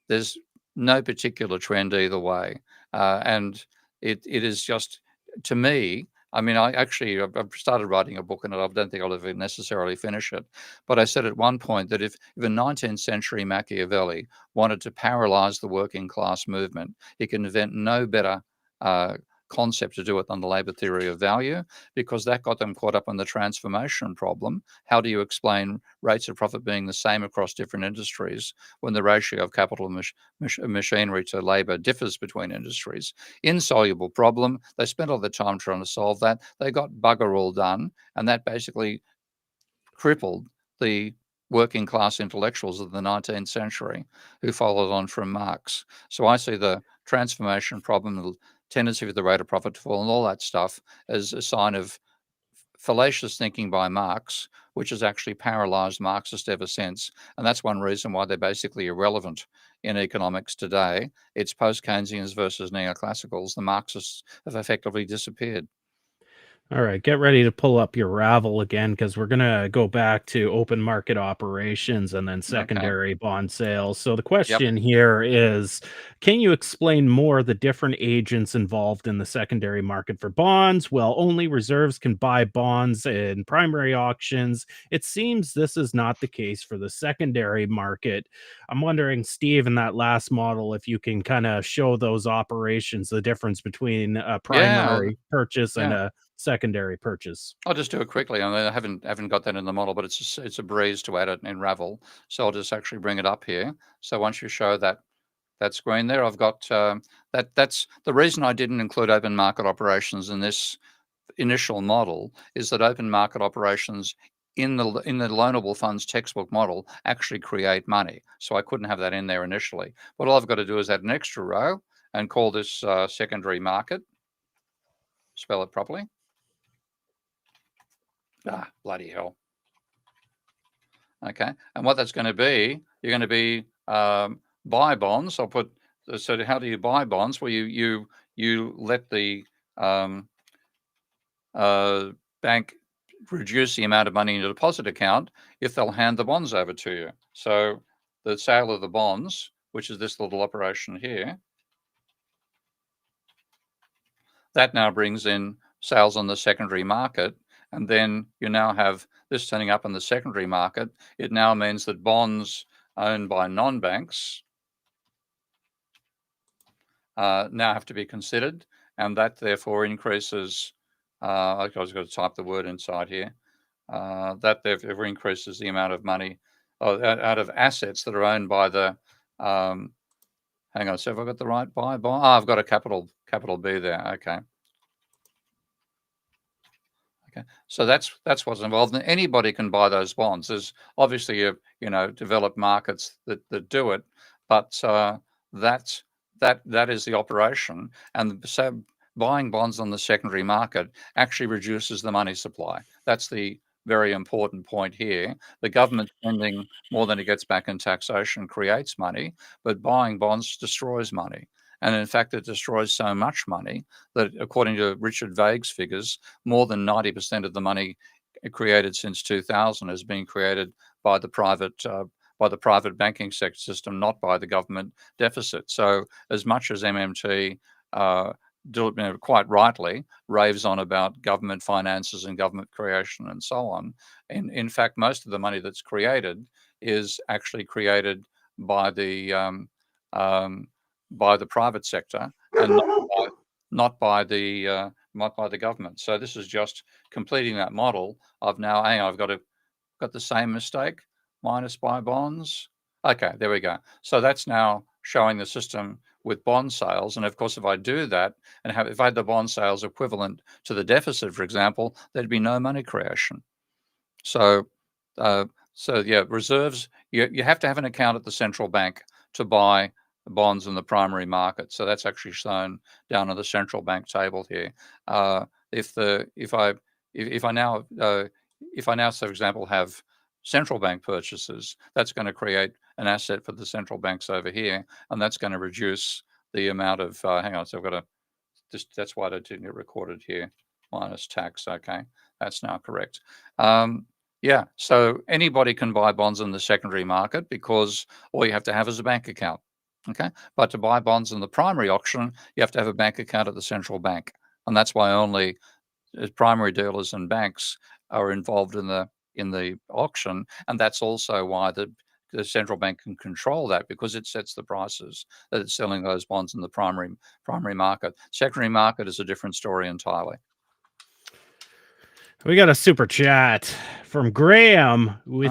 there's no particular trend either way. And it is just, to me, I mean, I've started writing a book on it. I don't think I'll ever necessarily finish it. But I said at one point that if a 19th century Machiavelli wanted to paralyze the working class movement, he can invent no better concept to do it than the labour theory of value, because that got them caught up in the transformation problem. How do you explain rates of profit being the same across different industries when the ratio of capital machinery to labour differs between industries? Insoluble problem. They spent all the time trying to solve that. They got bugger all done, and that basically crippled the working class intellectuals of the 19th century who followed on from Marx. So I see the transformation problem, the tendency for the rate of profit to fall, and all that stuff as a sign of fallacious thinking by Marx, which has actually paralyzed Marxists ever since. And that's one reason why they're basically irrelevant in economics today. It's post-Keynesians versus neoclassicals. The Marxists have effectively disappeared. All right, get ready to pull up your Ravel again, because we're going to go back to open market operations and then Okay. secondary bond sales. So the Yep. question here is, can you explain more the different agents involved in the secondary market for bonds? Well, only reserves can buy bonds in primary auctions. It seems this is not the case for the secondary market. I'm wondering, Steve, in that last model, if you can kind of show those operations, the difference between a primary purchase and yeah. a secondary purchase. I'll just do it quickly. I mean, I haven't got that in the model, but it's a breeze to add it in Ravel. So I'll just actually bring it up here. So once you show that screen there, I've got that's the reason I didn't include open market operations in this initial model, is that open market operations in the loanable funds textbook model actually create money. So I couldn't have that in there initially. But all I've got to do is add an extra row and call this secondary market. Spell it properly. Ah, bloody hell. Okay, and what that's going to be, you're going to be buy bonds. I'll put, so how do you buy bonds? Well, you let the bank reduce the amount of money in your deposit account if they'll hand the bonds over to you. So the sale of the bonds, which is this little operation here, that now brings in sales on the secondary market. And then you now have this turning up in the secondary market. It now means that bonds owned by non-banks now have to be considered, and that therefore increases, I've got to type the word inside here, that therefore increases the amount of money out of assets that are owned by the hang on. So have I got the right buy bond? Oh, I've got a capital B there. Okay. Okay. So that's what's involved. And anybody can buy those bonds. There's obviously developed markets that do it, but that's that is the operation. And so buying bonds on the secondary market actually reduces the money supply. That's the very important point here. The government spending more than it gets back in taxation creates money, but buying bonds destroys money. And in fact, it destroys so much money that, according to Richard Vague's figures, more than 90% of the money created since 2000 has been created by the private banking sector system, not by the government deficit. So, as much as MMT quite rightly raves on about government finances and government creation and so on, in fact, most of the money that's created is actually created by the private sector and not by the government. So this is just completing that model of now. Hang on, I've got the same mistake. Minus buy bonds. Okay, there we go. So that's now showing the system with bond sales. And of course, if I do that and if I had the bond sales equivalent to the deficit, for example, there'd be no money creation. So, yeah, reserves. You have to have an account at the central bank to buy bonds in the primary market. So that's actually shown down on the central bank table here. If I now, for example, have central bank purchases, that's going to create an asset for the central banks over here, and that's going to reduce the amount of. Hang on, so I've got to. That's why I didn't get recorded here. Minus tax. Okay, that's now correct. Yeah, so anybody can buy bonds in the secondary market because all you have to have is a bank account. Okay, but to buy bonds in the primary auction, you have to have a bank account at the central bank, and that's why only primary dealers and banks are involved in the auction, and that's also why the central bank can control that because it sets the prices that it's selling those bonds in the primary market. Secondary market is a different story entirely. We got a super chat from Graham, which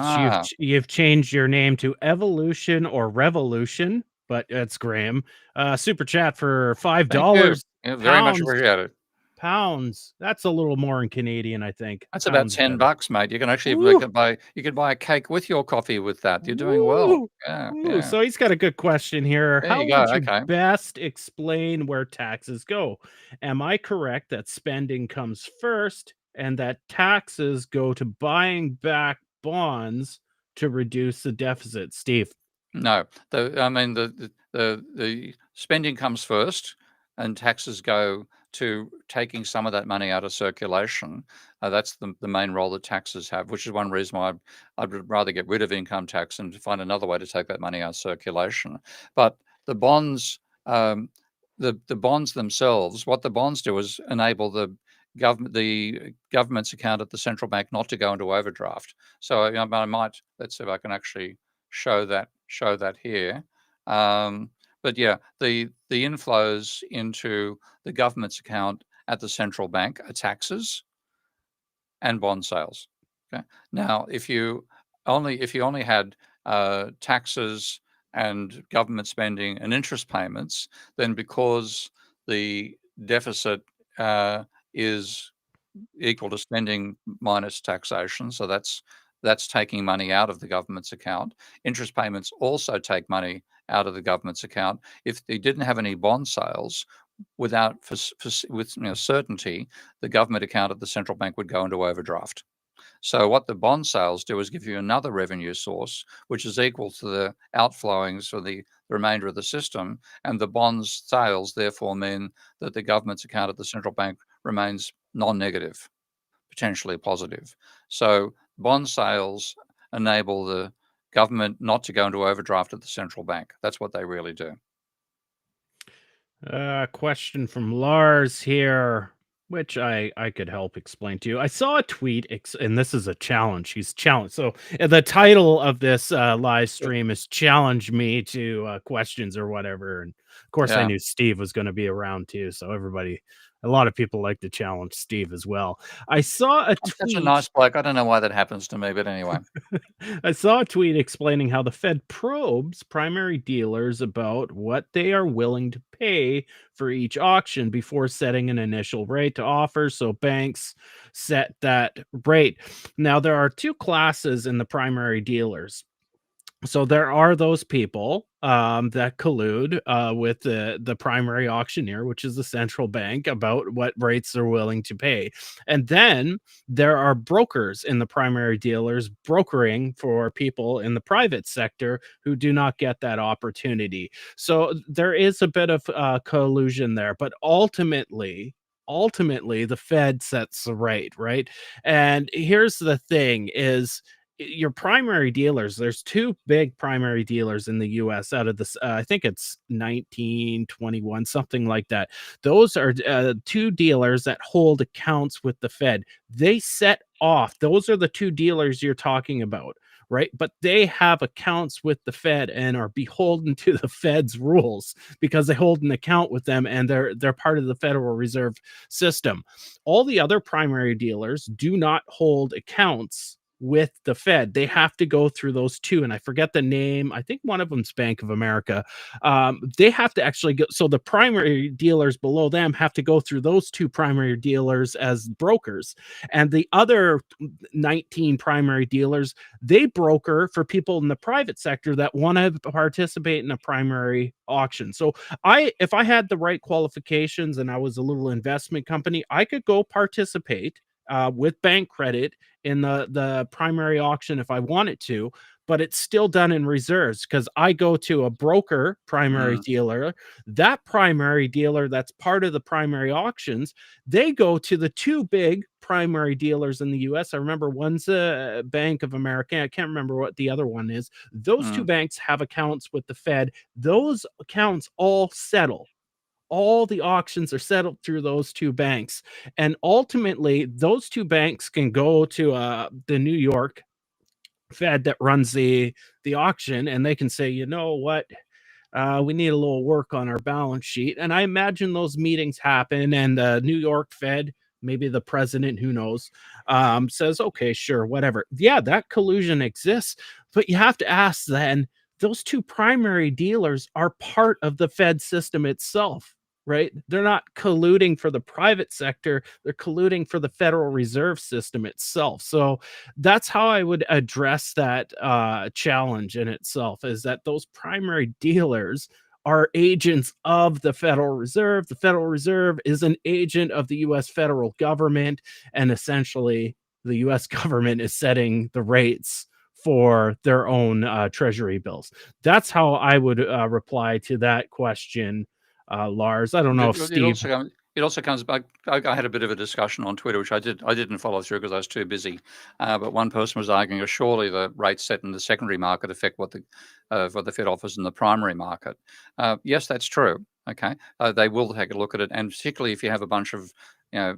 you've changed your name to Evolution or Revolution, but it's Graham. Super chat for $5. Yeah, very much appreciated. Pounds. That's a little more in Canadian, I think. That's about $10, mate. You can actually buy a cake with your coffee with that. You're doing well. Yeah. So he's got a good question here. There How you go. would you Okay. best explain where taxes go? Am I correct that spending comes first and that taxes go to buying back bonds to reduce the deficit? Steve? No. The spending comes first and taxes go to taking some of that money out of circulation. That's the main role that taxes have, which is one reason why I'd rather get rid of income tax and find another way to take that money out of circulation. But the bonds, the bonds themselves, what the bonds do is enable the government's account at the central bank not to go into overdraft. So I might, let's see if I can actually show that here. But yeah, the inflows into the government's account at the central bank are taxes and bond sales. Okay. Now, if you only had taxes and government spending and interest payments, then because the deficit is equal to spending minus taxation, so that's taking money out of the government's account. Interest payments also take money out of the government's account. If they didn't have any bond sales, with certainty, the government account at the central bank would go into overdraft. So what the bond sales do is give you another revenue source, which is equal to the outflowings for the remainder of the system. And the bonds sales therefore mean that the government's account at the central bank remains non-negative, potentially positive. So bond sales enable the government not to go into overdraft at the central bank. That's what they really do. Question from Lars here, which I could help explain to you. I saw a tweet, and this is a challenge. He's challenged. So the title of this live stream is "Challenge Me to Questions" or whatever. And of course, I knew Steve was going to be around too, so everybody A lot of people like to challenge Steve as well. I saw a I'm such a tweet. nice bloke. I don't know why that happens to me, but anyway. I saw a tweet explaining how the Fed probes primary dealers about what they are willing to pay for each auction before setting an initial rate to offer. So banks set that rate. Now, there are two classes in the primary dealers. So there are those people that collude with the primary auctioneer, which is the central bank, about what rates they're willing to pay. And then there are brokers in the primary dealers brokering for people in the private sector who do not get that opportunity. So there is a bit of collusion there, but ultimately the Fed sets the rate, right? And here's the thing is your primary dealers, there's two big primary dealers in the US out of this, I think it's 19, 21, something like that. Those are two dealers that hold accounts with the Fed. They set off, those are the two dealers you're talking about, right? But they have accounts with the Fed and are beholden to the Fed's rules because they hold an account with them and they're part of the Federal Reserve System. All the other primary dealers do not hold accounts with the Fed. They have to go through those two, and I forget the name. I think one of them's Bank of America. They have to actually go. So the primary dealers below them have to go through those two primary dealers as brokers, and the other 19 primary dealers, they broker for people in the private sector that want to participate in a primary auction. So if I had the right qualifications and I was a little investment company, I could go participate with bank credit in the primary auction if I wanted to, but it's still done in reserves because I go to a broker primary Mm, dealer. That primary dealer that's part of the primary auctions, they go to the two big primary dealers in the US. I remember one's a Bank of America. I can't remember what the other one is. Those two mm. banks have accounts with the Fed. Those accounts all settle. All the auctions are settled through those two banks, and ultimately those two banks can go to the New York Fed that runs the auction, and they can say, you know what, we need a little work on our balance sheet. And I imagine those meetings happen, and the New York Fed, maybe the president, who knows, says, okay, sure, whatever. Yeah, that collusion exists, but you have to ask then, those two primary dealers are part of the Fed system itself. Right? They're not colluding for the private sector, they're colluding for the Federal Reserve System itself. So that's how I would address that challenge in itself, is that those primary dealers are agents of the Federal Reserve. The Federal Reserve is an agent of the US federal government, and essentially the US government is setting the rates for their own treasury bills. That's how I would reply to that question, Lars. I don't know if Steve. It also comes back. I had a bit of a discussion on Twitter, which I didn't follow through because I was too busy. But one person was arguing, surely the rates set in the secondary market affect what the Fed offers in the primary market. Yes, that's true. Okay, they will take a look at it, and particularly if you have a bunch of, you know,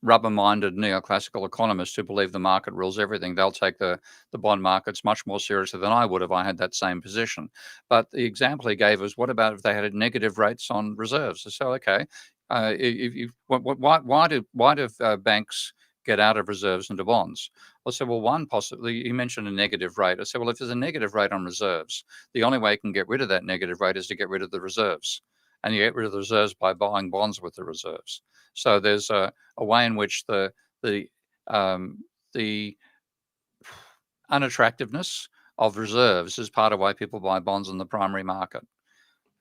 rubber-minded neoclassical economists who believe the market rules everything, they'll take the bond markets much more seriously than I would if I had that same position. But the example he gave was, what about if they had negative rates on reserves? So, okay, why do banks get out of reserves into bonds? I said, well, one, possibly, you mentioned a negative rate. I said, well, if there's a negative rate on reserves, the only way you can get rid of that negative rate is to get rid of the reserves. And you get rid of the reserves by buying bonds with the reserves. So there's a way in which the unattractiveness of reserves is part of why people buy bonds in the primary market.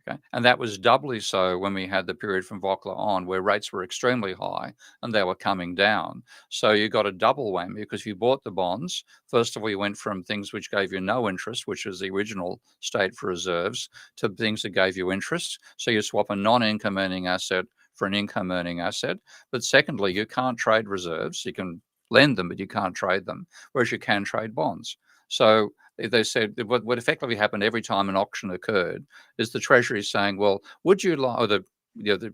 Okay, and that was doubly so when we had the period from Volcker on, where rates were extremely high and they were coming down. So you got a double whammy, because if you bought the bonds, first of all, you went from things which gave you no interest, which was the original state for reserves, to things that gave you interest. So you swap a non-income earning asset for an income earning asset. But secondly, you can't trade reserves. You can lend them, but you can't trade them, whereas you can trade bonds. So they said what effectively happened every time an auction occurred is the Treasury saying, well, would you like, or the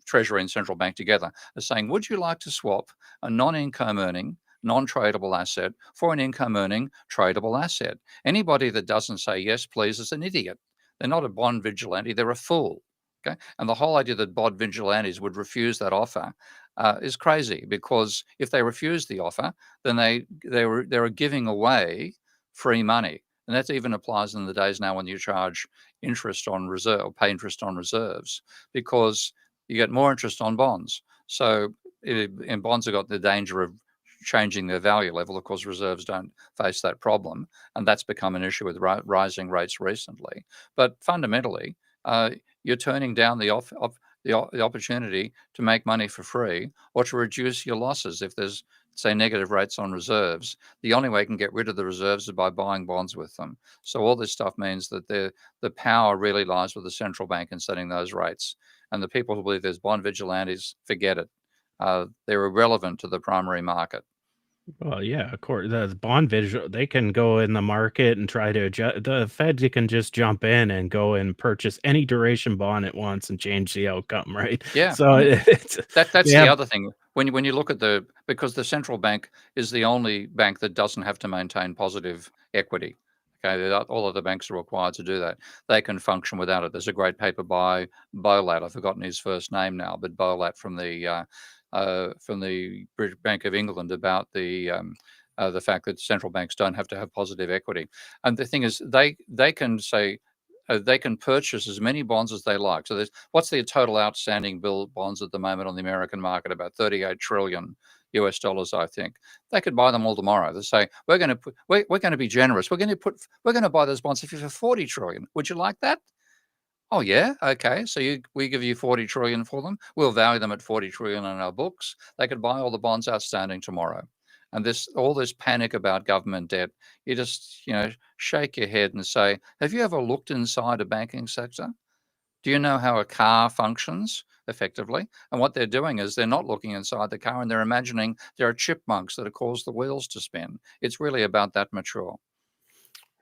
Treasury and central bank together are saying, would you like to swap a non-income earning, non-tradable asset for an income earning tradable asset? Anybody that doesn't say yes, please, is an idiot. They're not a bond vigilante, they're a fool. Okay. And the whole idea that bond vigilantes would refuse that offer is crazy, because if they refuse the offer, then they are giving away free money. And that even applies in the days now when you charge interest on reserve, or pay interest on reserves, because you get more interest on bonds. So and bonds have got the danger of changing their value level. Of course, reserves don't face that problem, and that's become an issue with rising rates recently. But fundamentally, you're turning down the opportunity to make money for free, or to reduce your losses if there's, say, negative rates on reserves. The only way you can get rid of the reserves is by buying bonds with them. So all this stuff means that the power really lies with the central bank in setting those rates. And the people who believe there's bond vigilantes, forget it. They're irrelevant to the primary market. Well, yeah, of course. The bond visual, they can go in the market and try to adjust. The Fed can just jump in and go and purchase any duration bond at once and change the outcome, right? Yeah, So yeah. it's That's they the have. other thing. When you look at because the central bank is the only bank that doesn't have to maintain positive equity. Okay, all of the banks are required to do that. They can function without it. There's a great paper by Bolat. I've forgotten his first name now, but Bolat from the British Bank of England, about the fact that central banks don't have to have positive equity. And the thing is, they can say, they can purchase as many bonds as they like. So what's the total outstanding bonds at the moment on the American market? About 38 trillion US dollars, I think. They could buy them all tomorrow. They say, we're going to be generous. We're going to buy those bonds for 40 trillion. Would you like that? Oh yeah, okay. So we give you 40 trillion for them. We'll value them at 40 trillion in our books. They could buy all the bonds outstanding tomorrow. And all this panic about government debt, you just, shake your head and say, have you ever looked inside a banking sector? Do you know how a car functions effectively? And what they're doing is they're not looking inside the car, and they're imagining there are chipmunks that have caused the wheels to spin. It's really about that mature.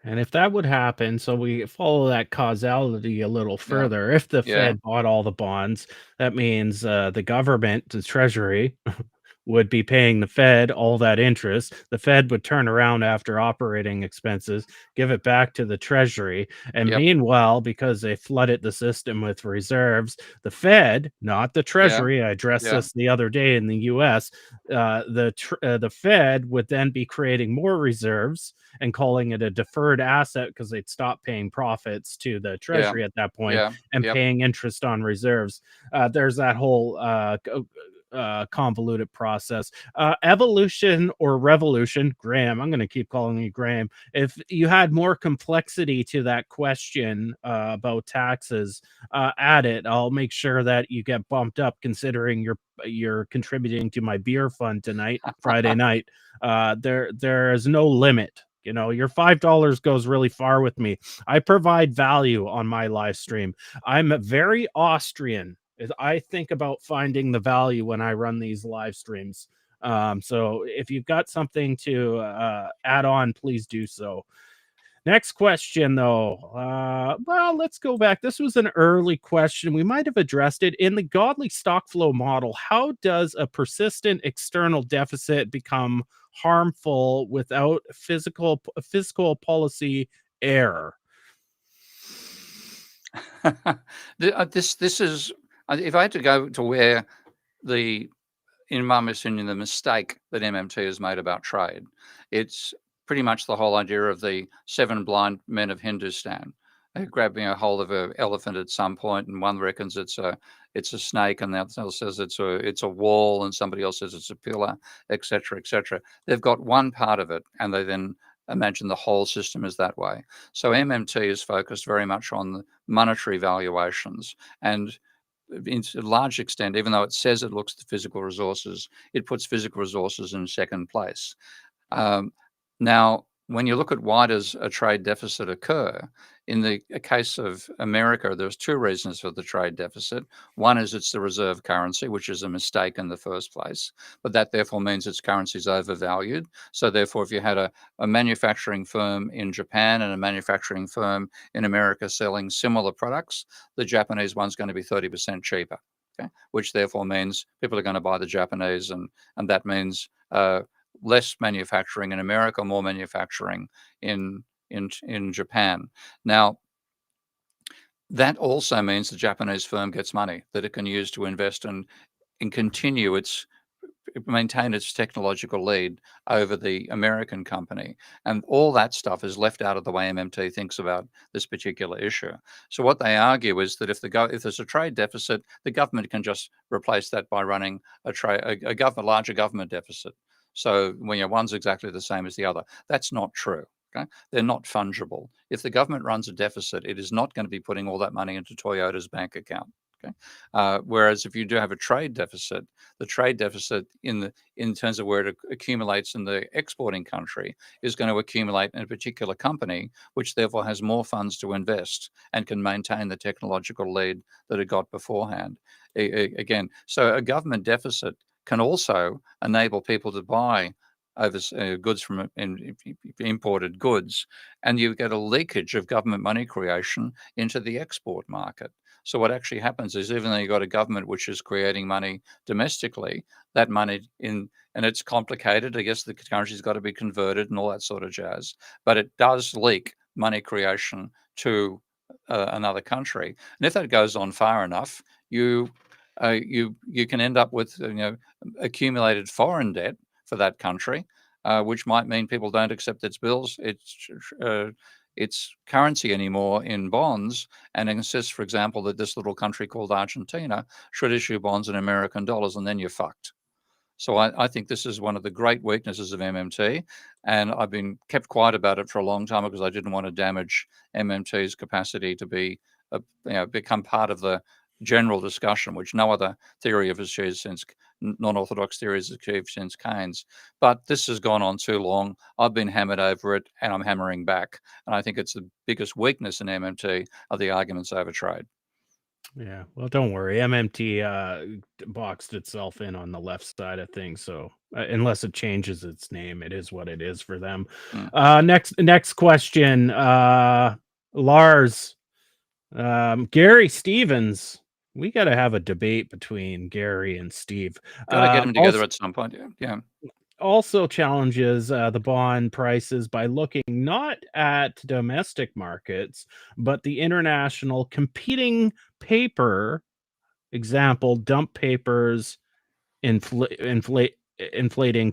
And if that would happen, so we follow that causality a little Yeah. further. If the Yeah. Fed bought all the bonds, that means the government, the Treasury, would be paying the Fed all that interest. The Fed would turn around after operating expenses, give it back to the Treasury. And Yep. meanwhile, because they flooded the system with reserves, the Fed, not the Yeah. Treasury, I addressed Yeah. this the other day in the US, the Fed would then be creating more reserves and calling it a deferred asset because they'd stop paying profits to the Yeah. Treasury at that point Yeah. and Yep. paying interest on reserves. There's that whole convoluted process. Evolution or revolution, Graham, I'm going to keep calling you Graham. If you had more complexity to that question about taxes, add it. I'll make sure that you get bumped up, considering you're contributing to my beer fund tonight, Friday night. There is no limit. Your $5 goes really far with me. I provide value on my live stream. I'm very Austrian. I think about finding the value when I run these live streams. So if you've got something to add on, please do so. Next question, though. Well, let's go back. This was an early question. We might have addressed it. In the godly stock flow model, how does a persistent external deficit become harmful without fiscal policy error? This is, if I had to go to where in my opinion, the mistake that MMT has made about trade, it's pretty much the whole idea of the seven blind men of Hindustan, grabbing a hold of an elephant at some point, and one reckons it's a snake, and the other says it's a wall, and somebody else says it's a pillar, etc., etc. They've got one part of it, and they then imagine the whole system is that way. So MMT is focused very much on the monetary valuations, and in a large extent, even though it says it looks at physical resources, it puts physical resources in second place. Um, Now, when you look at why does a trade deficit occur, in the case of America, there's two reasons for the trade deficit. One is it's the reserve currency, which is a mistake in the first place, but that therefore means its currency is overvalued. So therefore, if you had a manufacturing firm in Japan and a manufacturing firm in America selling similar products, the Japanese one's going to be 30% cheaper. Okay? Which therefore means people are going to buy the Japanese, and that means less manufacturing in America, more manufacturing in Japan. Now, that also means the Japanese firm gets money that it can use to invest and maintain its technological lead over the American company. And all that stuff is left out of the way MMT thinks about this particular issue. So what they argue is that if there's a trade deficit, the government can just replace that by running a larger government deficit. So when one's exactly the same as the other, that's not true. Okay? They're not fungible. If the government runs a deficit, it is not going to be putting all that money into Toyota's bank account. Okay? Whereas if you do have a trade deficit, the trade deficit in terms of where it accumulates in the exporting country is going to accumulate in a particular company, which therefore has more funds to invest and can maintain the technological lead that it got beforehand. Again, so a government deficit can also enable people to buy goods from imported goods, and you get a leakage of government money creation into the export market. So what actually happens is, even though you've got a government which is creating money domestically, that money and it's complicated. I guess the currency's got to be converted and all that sort of jazz, but it does leak money creation to another country. And if that goes on far enough, you can end up with accumulated foreign debt for that country, which might mean people don't accept its bills, its currency anymore in bonds, and insists, for example, that this little country called Argentina should issue bonds in American dollars, and then you're fucked. So I think this is one of the great weaknesses of MMT, and I've been kept quiet about it for a long time because I didn't want to damage MMT's capacity to become part of the general discussion, which no other theory have achieved since non-orthodox theories achieved since Keynes. But this has gone on too long. I've been hammered over it, and I'm hammering back. And I think it's the biggest weakness in MMT are the arguments over trade. Yeah, well, don't worry. MMT boxed itself in on the left side of things, so unless it changes its name, it is what it is for them. Mm. Next question, Lars, Gary Stevens. We got to have a debate between Gary and Steve. Got to get them together Also, at some point. Yeah. also challenges the bond prices by looking not at domestic markets, but the international competing paper. Example, dump papers inflating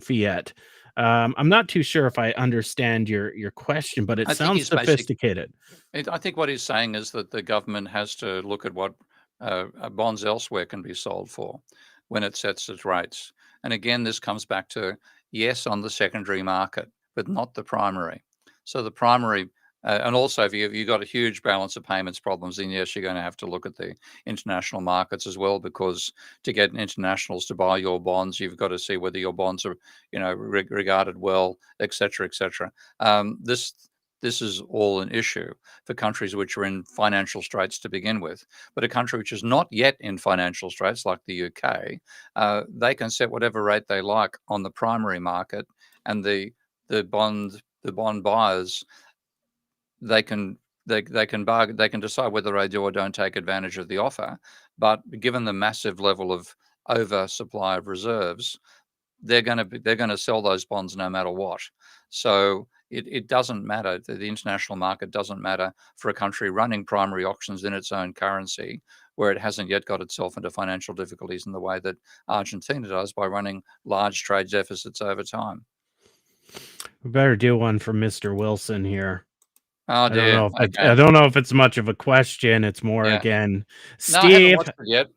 fiat. I'm not too sure if I understand your question, but it I think sounds he's basic. sophisticated. I think what he's saying is that the government has to look at what bonds elsewhere can be sold for when it sets its rates. And again, this comes back to, yes, on the secondary market, but not the primary. So the primary, and also if you've got a huge balance of payments problems, then yes, you're going to have to look at the international markets as well, because to get internationals to buy your bonds, you've got to see whether your bonds are, regarded well, et cetera, et cetera. This is all an issue for countries which are in financial straits to begin with. But a country which is not yet in financial straits, like the UK, they can set whatever rate they like on the primary market, and the bond buyers, they can bargain, they can decide whether they do or don't take advantage of the offer. But given the massive level of oversupply of reserves, they're going to sell those bonds no matter what. So it doesn't matter. The international market doesn't matter for a country running primary auctions in its own currency, where it hasn't yet got itself into financial difficulties in the way that Argentina does by running large trade deficits over time. We better do one for Mr. Wilson here. Oh dear. I don't know if it's much of a question. It's more, Yeah. again, No, I haven't Steve. watched it yet.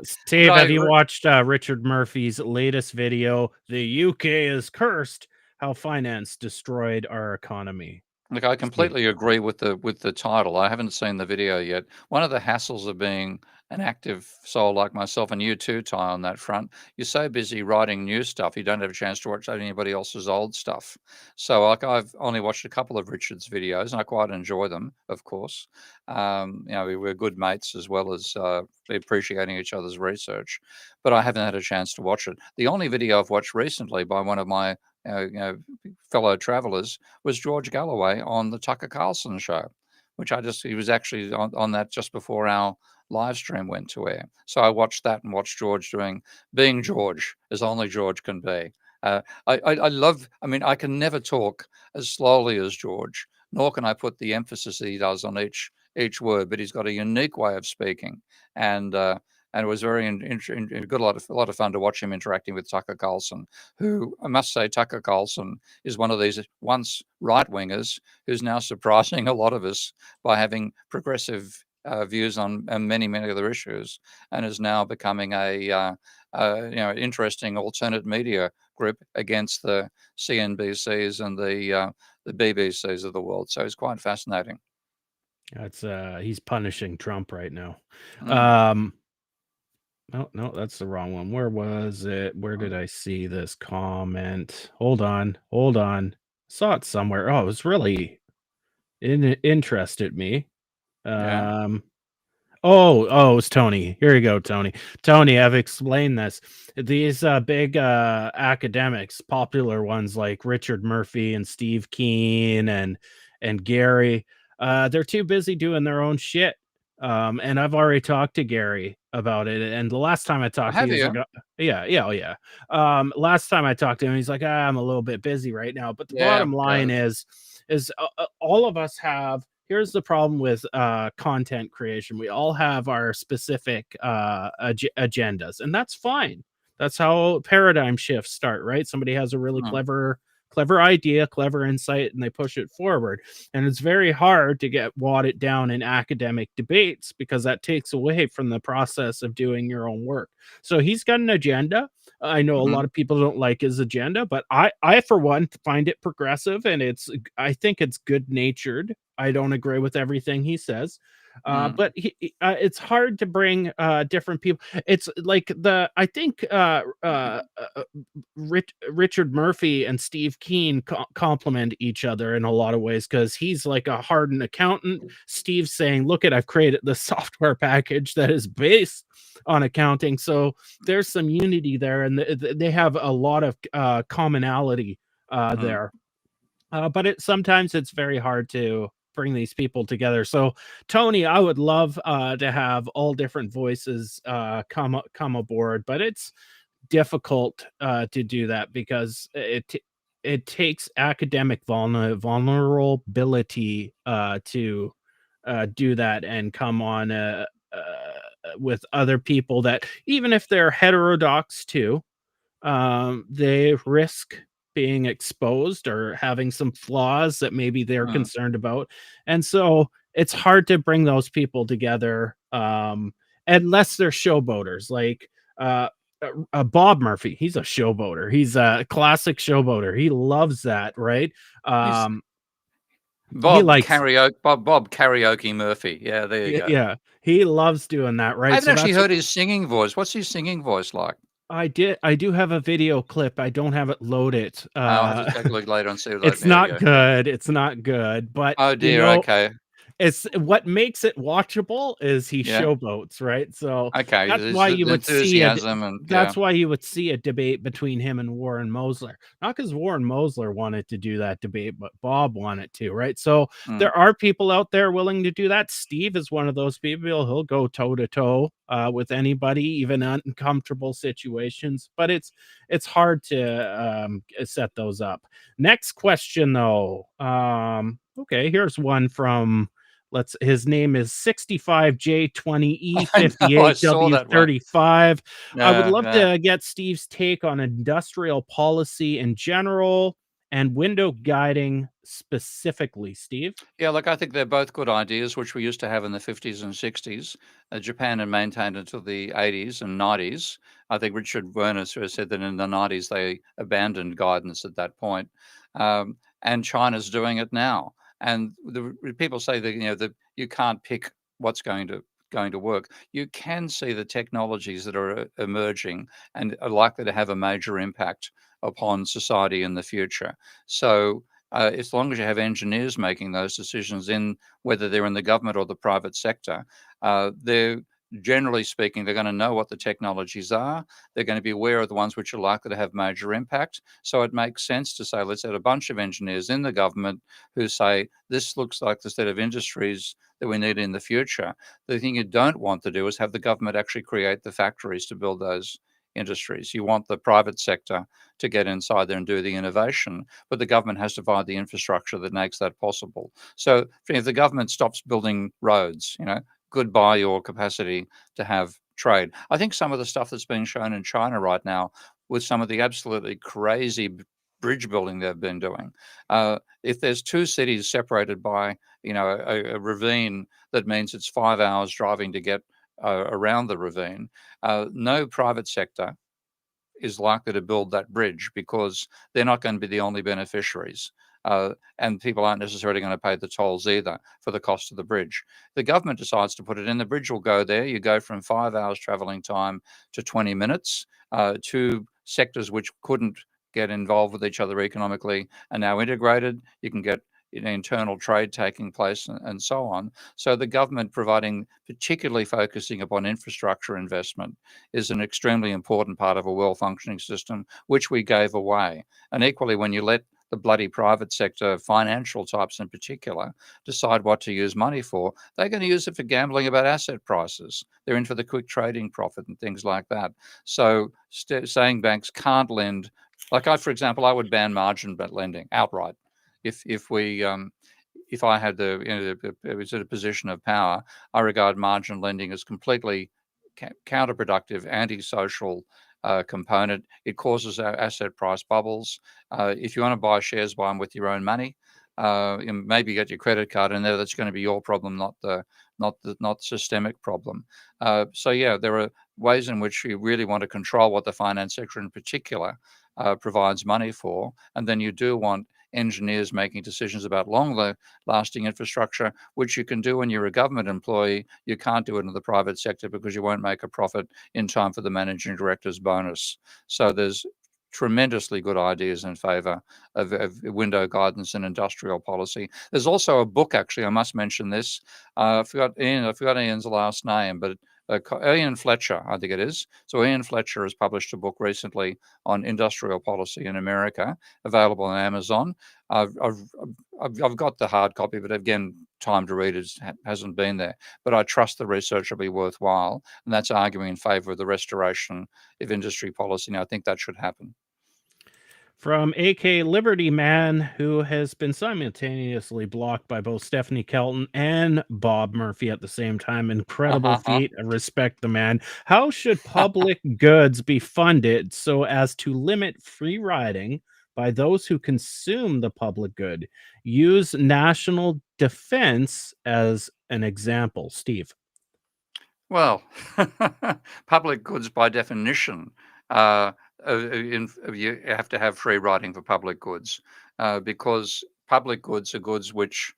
Steve, But have you watched Richard Murphy's latest video? The UK is cursed. How finance destroyed our economy. Look, I Steve. completely agree with the title. I haven't seen the video yet. One of the hassles of being an active soul like myself, and you too, Ty, on that front, you're so busy writing new stuff, you don't have a chance to watch anybody else's old stuff. So, like, I've only watched a couple of Richard's videos, and I quite enjoy them, of course. We're good mates, as well as appreciating each other's research. But I haven't had a chance to watch it. The only video I've watched recently by one of my fellow travelers was George Galloway on the Tucker Carlson show, which he was actually on that just before our live stream went to air. So I watched that and watched George being George, as only George can be. I can never talk as slowly as George, nor can I put the emphasis that he does on each word, but he's got a unique way of speaking. And And it was very good, a lot of fun to watch him interacting with Tucker Carlson, who, I must say, Tucker Carlson is one of these once right wingers who's now surprising a lot of us by having progressive views on many other issues, and is now becoming a interesting alternate media group against the CNBCs and the BBCs of the world. So it's quite fascinating. That's he's punishing Trump right now. Mm. No, that's the wrong one. Where was it? Where did Mm. I see this comment? Hold on. Saw it somewhere. Oh, it was really interested me. Yeah. Oh, it's Tony. Here you go, Tony. Tony, I've explained this. These big academics, popular ones like Richard Murphy and Steve Keen and Gary, they're too busy doing their own shit. And I've already talked to Gary about it. And the last time I talked to him, Have he's you? like, oh yeah. Last time I talked to him, he's like, I'm a little bit busy right now. But the Yeah. bottom Yeah. line is all of us have. Here's the problem with content creation. We all have our specific agendas, and that's fine. That's how paradigm shifts start, right? Somebody has a really Mm. clever idea, clever insight, and they push it forward. And it's very hard to get watered down in academic debates because that takes away from the process of doing your own work. So he's got an agenda. I know a Mhm. lot of people don't like his agenda, but I for one find it progressive, and I think it's good natured. I don't agree with everything he says, Mm. but it's hard to bring different people. It's like I think Richard Murphy and Steve Keen complement each other in a lot of ways because he's like a hardened accountant. Steve's saying, "Look, I've created the software package that is based on accounting." So there's some unity there, and they have a lot of commonality Mm. there. But sometimes it's very hard to bring these people together. So, Tony, I would love to have all different voices come aboard, but it's difficult to do that because it takes academic vulnerability to do that and come on with other people that even if they're heterodox too, they risk being exposed or having some flaws that maybe they're Mm. concerned about. And so it's hard to bring those people together unless they're showboaters like Bob Murphy. He's a showboater. He's a classic showboater. He loves that, right? He's Um, he likes, Bob Karaoke Murphy. Yeah, there you go. yeah, he loves doing that, I right? haven't So actually that's heard his singing voice. What's his singing voice like? I do have a video clip. I don't have it loaded. I'll have to take a look later and see what It's there you not go. good. It's not good, but Oh dear, okay. it's what makes it watchable is he Yeah. showboats, right? So Okay. that's There's why the you would see enthusiasm and yeah. a debate between him and Warren Mosler. Not because Warren Mosler wanted to do that debate, but Bob wanted to, right? So Mm. there are people out there willing to do that. Steve is one of those people. He'll go toe to toe with anybody, even uncomfortable situations. But it's hard to set those up. Next question, though. Okay, here's one from his name is I know, I saw that one. '65JW35. I would Yeah, love yeah. to get Steve's take on industrial policy in general and window guiding specifically, Steve. Yeah, look, I think they're both good ideas, which we used to have in the 50s and 60s. Japan had maintained until the 80s and 90s. I think Richard Werner sort of said that in the 90s they abandoned guidance at that point. And China's doing it now. And people say that that you can't pick what's going to work. You can see the technologies that are emerging and are likely to have a major impact upon society in the future. So as long as you have engineers making those decisions, in whether they're in the government or the private sector, they're generally speaking, they're going to know what the technologies are. They're going to be aware of the ones which are likely to have major impact. So it makes sense to say, let's have a bunch of engineers in the government who say, this looks like the set of industries that we need in the future. The thing you don't want to do is have the government actually create the factories to build those industries. You want the private sector to get inside there and do the innovation, but the government has to provide the infrastructure that makes that possible. So if the government stops building roads, goodbye your capacity to have trade. I think some of the stuff that's being shown in China right now, with some of the absolutely crazy bridge building they've been doing, if there's two cities separated by a ravine, that means it's 5 hours driving to get around the ravine. No private sector is likely to build that bridge because they're not going to be the only beneficiaries. And people aren't necessarily going to pay the tolls either for the cost of the bridge. The government decides to put it in, the bridge will go there. You go from 5 hours traveling time to 20 minutes. Two sectors which couldn't get involved with each other economically are now integrated. You can get internal trade taking place and so on. So the government particularly focusing upon infrastructure investment is an extremely important part of a well-functioning system, which we gave away. And equally, when you let the bloody private sector, financial types in particular, decide what to use money for, they're going to use it for gambling about asset prices. They're in for the quick trading profit and things like that. So saying banks can't lend, for example, I would ban margin lending outright. If I had was in a position of power, I regard margin lending as completely counterproductive, antisocial component. It causes asset price bubbles. If you want to buy shares, buy them with your own money. And maybe get your credit card in there. That's going to be your problem, not the systemic problem. So yeah, there are ways in which you really want to control what the finance sector in particular provides money for, and then you do want engineers making decisions about long-lasting infrastructure, which you can do when you're a government employee. You can't do it in the private sector because you won't make a profit in time for the managing director's bonus. So there's tremendously good ideas in favour of window guidance and industrial policy. There's also a book, actually, I must mention this. I forgot Ian's last name, but Ian Fletcher, I think it is. So Ian Fletcher has published a book recently on industrial policy in America, available on Amazon. I've got the hard copy, but again, time to read hasn't been there. But I trust the research will be worthwhile, and that's arguing in favour of the restoration of industry policy. And I think that should happen. From AK Liberty Man, who has been simultaneously blocked by both Stephanie Kelton and Bob Murphy at the same time. Incredible feat. I respect the man. How should public goods be funded so as to limit free riding by those who consume the public good? Use national defense as an example. Steve. Well, public goods by definition, you have to have free riding for public goods, because public goods are goods which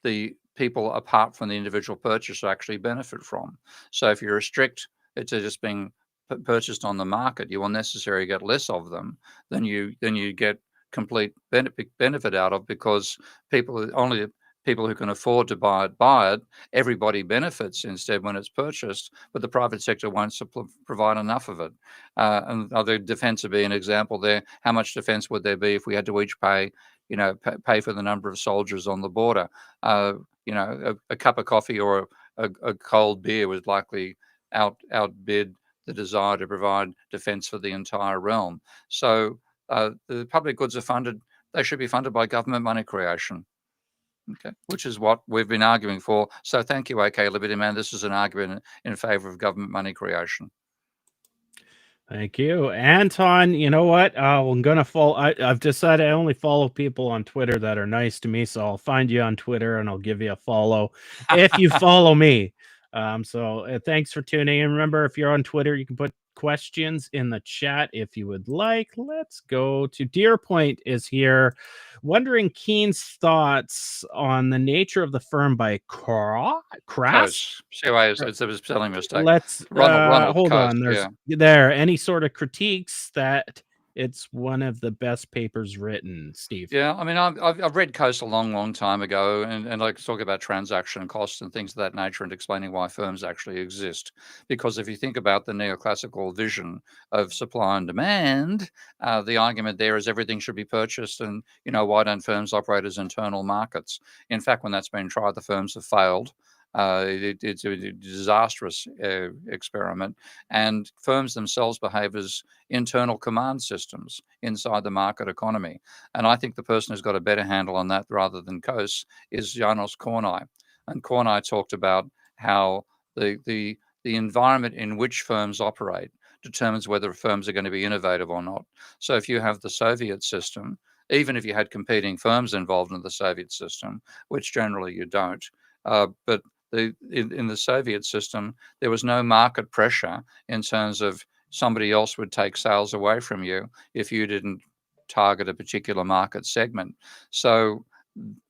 the people, apart from the individual purchaser, actually benefit from. So if you restrict it to just being purchased on the market, you will necessarily get less of them than you get complete benefit out of, because only people who can afford to buy it. Everybody benefits instead when it's purchased, but the private sector won't provide enough of it. And the defence would be an example there. How much defence would there be if we had to each pay for the number of soldiers on the border? A cup of coffee or a cold beer would likely outbid the desire to provide defence for the entire realm. So the public goods are funded. They should be funded by government money creation. Okay, which is what we've been arguing for. So thank you, AK Liberty Man. This is an argument in favour of government money creation. Thank you, Anton. You know what? I'm gonna follow. I've decided I only follow people on Twitter that are nice to me, so I'll find you on Twitter and I'll give you a follow if you follow me. So thanks for tuning in. Remember, if you're on Twitter, you can put questions in the chat if you would like. Let's go to Deerpoint is here, wondering Keynes' thoughts on the nature of the firm by Crass. Coase. See why it's a spelling mistake. Let's Ronald hold Coase, on. There's yeah. any sort of critiques that it's one of the best papers written, Steve? Yeah, I mean, I've read Coase a long time ago, and like to talk about transaction costs and things of that nature, and explaining why firms actually exist. Because if you think about the neoclassical vision of supply and demand, the argument there is everything should be purchased, and why don't firms operate as internal markets? In fact, when that's been tried, the firms have failed. It's a disastrous experiment, and firms themselves behave as internal command systems inside the market economy. And I think the person who's got a better handle on that, rather than Coase, is Janos Kornai. And Kornai talked about how the the environment in which firms operate determines whether firms are going to be innovative or not. So if you have the Soviet system, even if you had competing firms involved in the Soviet system, which generally you don't, but in the Soviet system, there was no market pressure in terms of somebody else would take sales away from you if you didn't target a particular market segment. So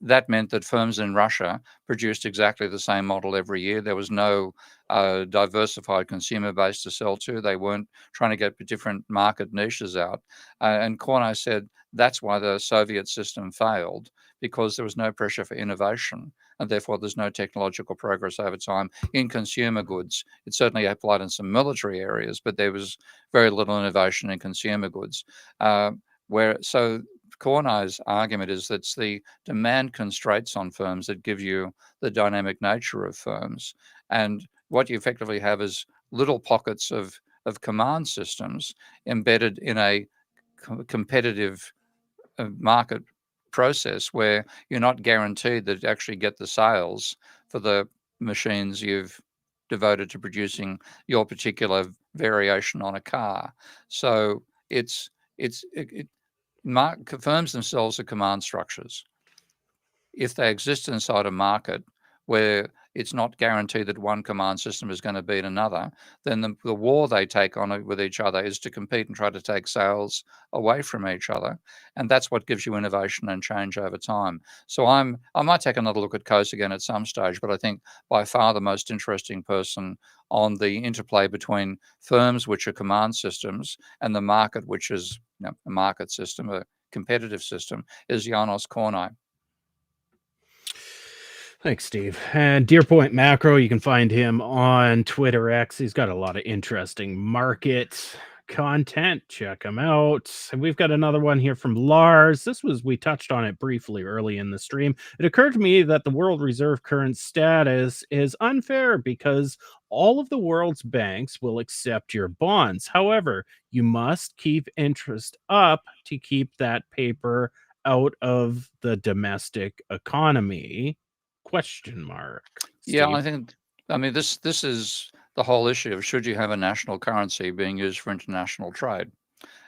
that meant that firms in Russia produced exactly the same model every year. There was no diversified consumer base to sell to. They weren't trying to get different market niches out. And Corno said that's why the Soviet system failed, because there was no pressure for innovation, and therefore there's no technological progress over time in consumer goods. It certainly applied in some military areas, but there was very little innovation in consumer goods. So Corno's argument is that it's the demand constraints on firms that give you the dynamic nature of firms. And what you effectively have is little pockets of command systems embedded in a competitive market process where you're not guaranteed that you actually get the sales for the machines you've devoted to producing your particular variation on a car. So firms themselves are command structures. If they exist inside a market where it's not guaranteed that one command system is going to beat another, then the war they take on it with each other is to compete and try to take sales away from each other. And that's what gives you innovation and change over time. So I might take another look at Coase again at some stage, but I think by far the most interesting person on the interplay between firms, which are command systems, and the market, which is a market system, a competitive system, is Janos Kornai. Thanks, Steve. And Deer Point Macro, you can find him on Twitter X. He's got a lot of interesting market content. Check him out. And we've got another one here from Lars. We touched on it briefly early in the stream. It occurred to me that the world reserve current status is unfair because all of the world's banks will accept your bonds. However, you must keep interest up to keep that paper out of the domestic economy. Question mark. Yeah, Steve? I mean, this is the whole issue of should you have a national currency being used for international trade?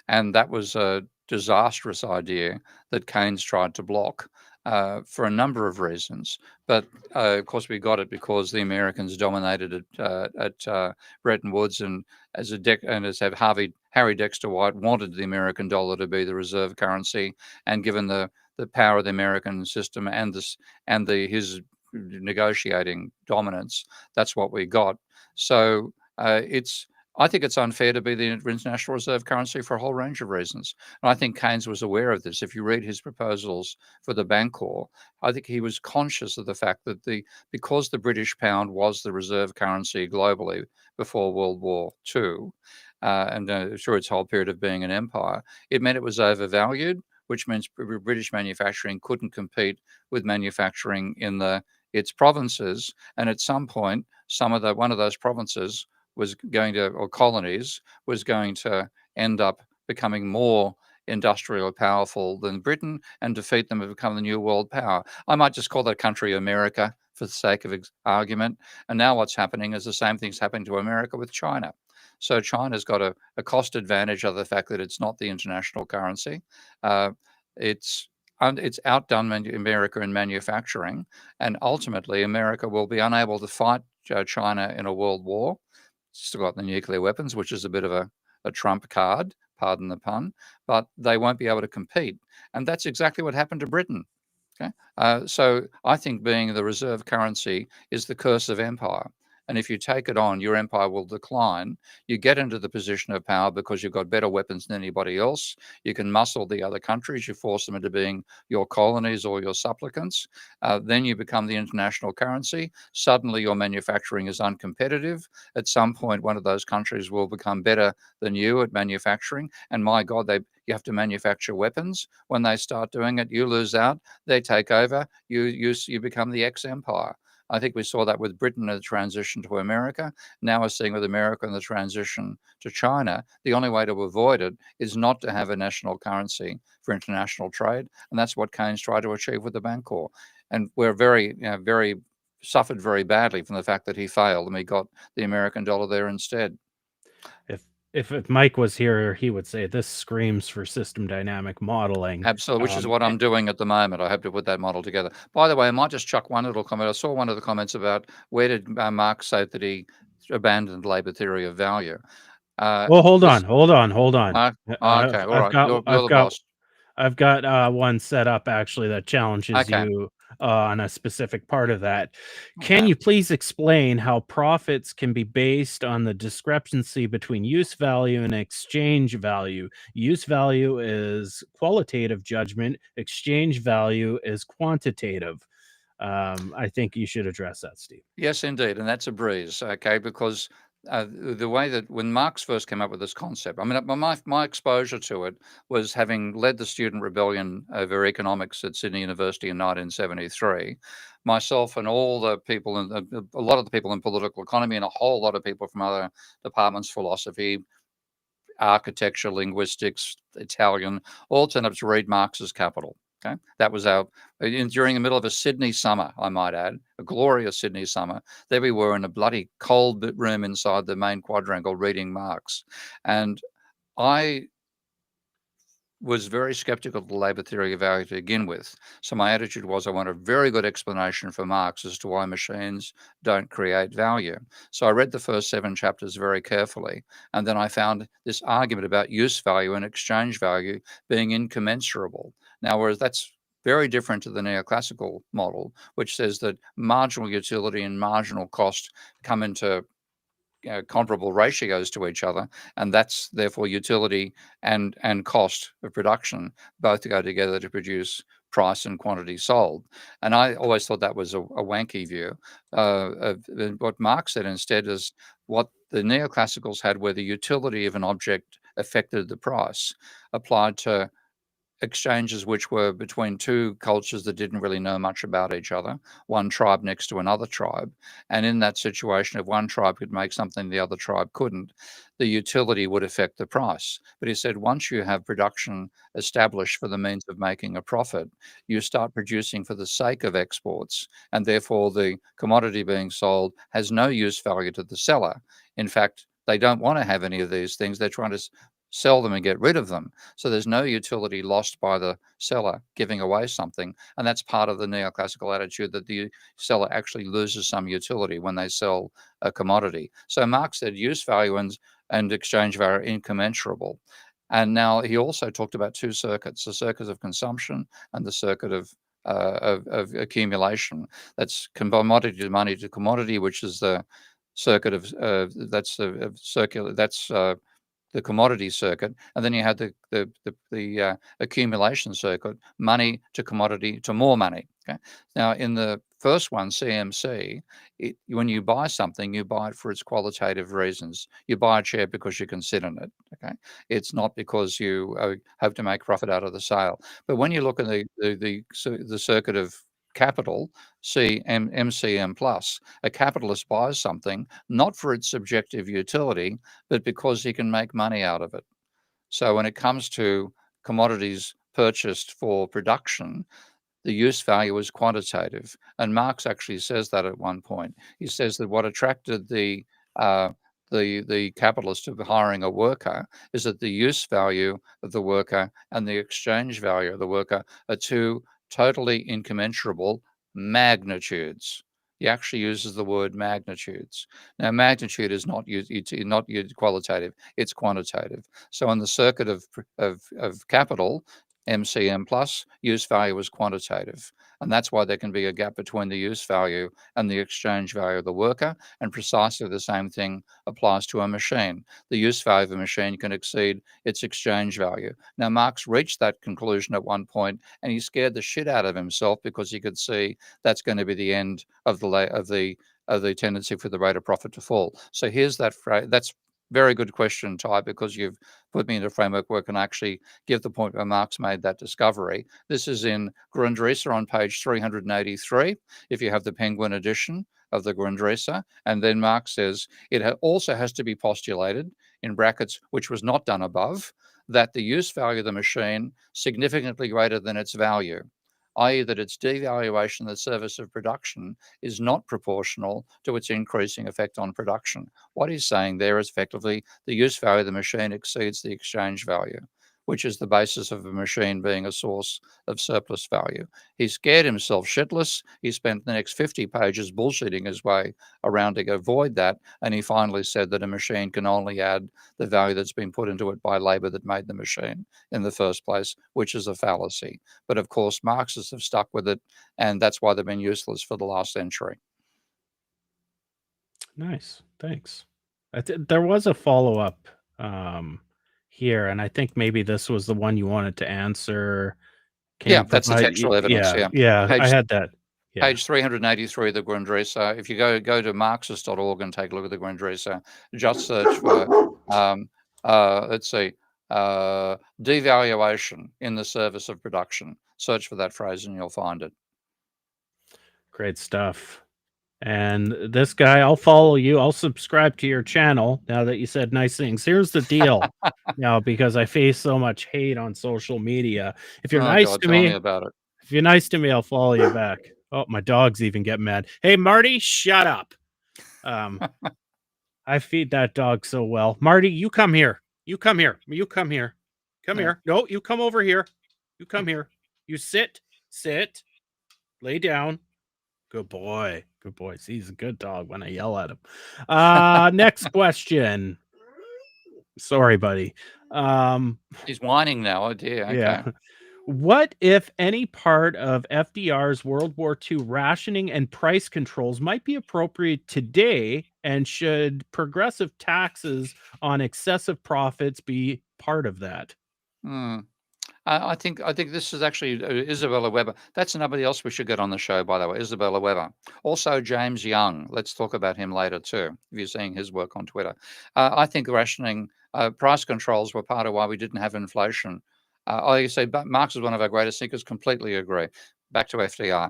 And that was a disastrous idea that Keynes tried to block for a number of reasons. But of course, we got it because the Americans dominated at Bretton Woods, and as Harry Dexter White wanted the American dollar to be the reserve currency, and given the power of the American system and his negotiating dominance, that's what we got. So I think it's unfair to be the international reserve currency for a whole range of reasons. And I think Keynes was aware of this. If you read his proposals for the Bancor, I think he was conscious of the fact that because the British pound was the reserve currency globally before World War II, and through its whole period of being an empire, it meant it was overvalued, which means British manufacturing couldn't compete with manufacturing in its provinces. And at some point, one of those provinces or colonies was going to end up becoming more industrial powerful than Britain and defeat them and become the new world power. I might just call that country America for the sake of argument. And now what's happening is the same thing's happening to America with China. So China's got a cost advantage of the fact that it's not the international currency. It's outdone America in manufacturing, and ultimately America will be unable to fight China in a world war. Still got the nuclear weapons, which is a bit of a trump card, pardon the pun, but they won't be able to compete. And that's exactly what happened to Britain. Okay? So I think being the reserve currency is the curse of empire. And if you take it on, your empire will decline. You get into the position of power because you've got better weapons than anybody else. You can muscle the other countries. You force them into being your colonies or your supplicants. Then you become the international currency. Suddenly your manufacturing is uncompetitive. At some point, one of those countries will become better than you at manufacturing. And my God, you have to manufacture weapons. When they start doing it, you lose out. They take over. You become the ex-empire. I think we saw that with Britain in the transition to America. Now we're seeing with America in the transition to China. The only way to avoid it is not to have a national currency for international trade. And that's what Keynes tried to achieve with the Bancor. And we're very suffered very badly from the fact that he failed, and we got the American dollar there instead. If Mike was here, he would say this screams for system dynamic modeling. Absolutely, which is what I'm doing at the moment. I hope to put that model together. By the way, I might just chuck one little comment. I saw one of the comments about where did Marx say that he abandoned labor theory of value. Well, hold this- on. okay, all right. You're the boss. I've got one set up actually that challenges Okay. you on a specific part of that. Can Okay. you please explain how profits can be based on the discrepancy between use value and exchange value? Use value is qualitative judgment, exchange value is quantitative. I think you should address that, Steve. Yes, indeed, and that's a breeze, okay, because the way that when Marx first came up with this concept, I mean, my exposure to it was having led the student rebellion over economics at Sydney University in 1973. Myself and all the people, a lot of the people in political economy, and a whole lot of people from other departments, philosophy, architecture, linguistics, Italian, all turned up to read Marx's Capital. Okay, that was during the middle of a Sydney summer, I might add, a glorious Sydney summer. There we were in a bloody cold room inside the main quadrangle reading Marx, and I was very skeptical of the labor theory of value to begin with. So my attitude was I want a very good explanation for Marx as to why machines don't create value. So I read the first 7 chapters very carefully, and then I found this argument about use value and exchange value being incommensurable. Now, whereas that's very different to the neoclassical model, which says that marginal utility and marginal cost come into comparable ratios to each other, and that's therefore utility and cost of production both go together to produce price and quantity sold. And I always thought that was a wanky view. What Marx said instead is what the neoclassicals had, where the utility of an object affected the price, applied to exchanges which were between 2 cultures that didn't really know much about each other, one tribe next to another tribe. And in that situation, if one tribe could make something the other tribe couldn't, the utility would affect the price. But he said once you have production established for the means of making a profit, you start producing for the sake of exports, and therefore the commodity being sold has no use value to the seller. In fact, they don't want to have any of these things. They're trying to sell them and get rid of them. So there's no utility lost by the seller giving away something. And that's part of the neoclassical attitude that the seller actually loses some utility when they sell a commodity. So Marx said use value and exchange value are incommensurable. And now he also talked about 2 circuits, the circuit of consumption and the circuit of accumulation. That's commodity to money to commodity, which is the circuit of that's circular. That's the commodity circuit, and then you had the accumulation circuit, money to commodity to more money. Okay. Now, in the first one, CMC, when you buy something, you buy it for its qualitative reasons. You buy a chair because you can sit in it. Okay, it's not because you hope to make profit out of the sale. But when you look at the circuit of capital, MCM plus, a capitalist buys something not for its subjective utility, but because he can make money out of it. So when it comes to commodities purchased for production, the use value is quantitative. And Marx actually says that at one point. He says that what attracted the capitalist to hiring a worker is that the use value of the worker and the exchange value of the worker are 2 totally incommensurable magnitudes. He actually uses the word magnitudes. Now, magnitude is not qualitative; it's quantitative. So, in the circuit of capital, MCM plus, use value is quantitative. And that's why there can be a gap between the use value and the exchange value of the worker. And precisely the same thing applies to a machine. The use value of a machine can exceed its exchange value. Now, Marx reached that conclusion at one point, and he scared the shit out of himself because he could see that's going to be the end of the tendency for the rate of profit to fall. So here's that phrase. That's very good question, Ty, because you've put me into a framework where I can actually give the point where Marx made that discovery. This is in Grundrisse on page 383, if you have the Penguin edition of the Grundrisse. And then Marx says it also has to be postulated, in brackets, which was not done above, that the use value of the machine significantly greater than its value. i.e. that its devaluation in the service of production is not proportional to its increasing effect on production. What he's saying there is effectively the use value of the machine exceeds the exchange value, which is the basis of a machine being a source of surplus value. He scared himself shitless. He spent the next 50 pages bullshitting his way around to avoid that, and he finally said that a machine can only add the value that's been put into it by labor that made the machine in the first place, which is a fallacy. But of course, Marxists have stuck with it, and that's why they've been useless for the last century. Nice. Thanks. There was a follow-up here, and I think maybe this was the one you wanted to answer. Can Yeah, you that's the provide textual evidence. yeah, Yeah, yeah, I page had that. Yeah, page 383 of the Grundrisse. If you go to Marxist.org and take a look at the Grundrisse, just search for let's see, devaluation in the service of production. Search for that phrase and you'll find it. great stuff. And this guy, I'll follow you. I'll subscribe to your channel now that you said nice things. Here's the deal. Now, because I face so much hate on social media. If you're Oh nice God, to tell me me, about it. if you're nice to me, I'll follow you back. Oh, my dog's even getting mad. Hey, Marty, shut up. I feed that dog so well. Marty, you come here. You come here. You come here. Come Yeah. here. No, you come over here. You come here. You sit. Lay down. Good boy. Good boy. See, he's a good dog when I yell at him. Next question. Sorry, buddy. He's whining now. Oh dear. Yeah. Okay. What, if any, part of FDR's World War II rationing and price controls might be appropriate today, and should progressive taxes on excessive profits be part of that? Hmm. I think this is actually Isabella Weber. That's somebody else we should get on the show, by the way, Isabella Weber. Also, James Young. Let's talk about him later too, if you're seeing his work on Twitter. I think rationing, price controls were part of why we didn't have inflation. I say Marx is one of our greatest thinkers. Completely agree. Back to FDR.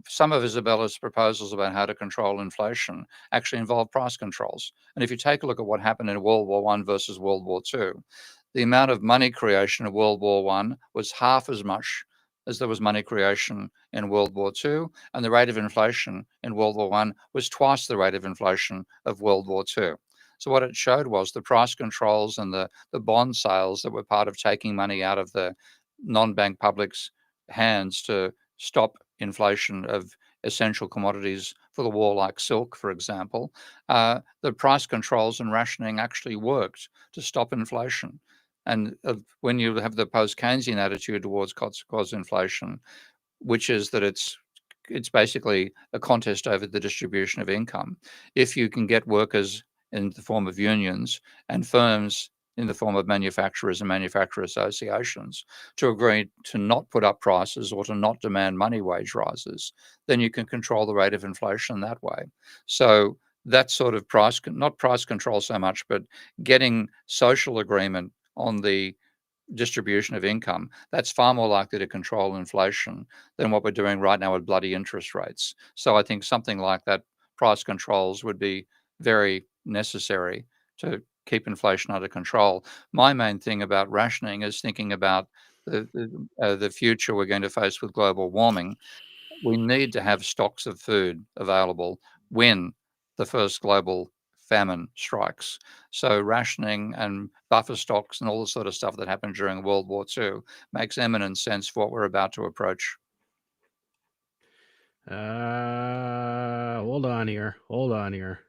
Some of Isabella's proposals about how to control inflation actually involve price controls. And if you take a look at what happened in World War I versus World War II, the amount of money creation of World War I was half as much as there was money creation in World War II, and the rate of inflation in World War I was twice the rate of inflation of World War II. So what it showed was the price controls and the bond sales that were part of taking money out of the non-bank public's hands to stop inflation of essential commodities for the war, like silk, for example. The price controls and rationing actually worked to stop inflation. And when you have the post-Keynesian attitude towards cause inflation, which is that it's basically a contest over the distribution of income. If you can get workers in the form of unions and firms in the form of manufacturers and manufacturer associations to agree to not put up prices or to not demand money wage rises, then you can control the rate of inflation that way. So that sort of not price control so much, but getting social agreement on the distribution of income, that's far more likely to control inflation than what we're doing right now with bloody interest rates. So I think something like that, price controls, would be very necessary to keep inflation under control. My main thing about rationing is thinking about the future we're going to face with global warming. We need to have stocks of food available when the first global famine strikes. So rationing and buffer stocks and all the sort of stuff that happened during World War II makes eminent sense for what we're about to approach. Hold on here. Hold on here.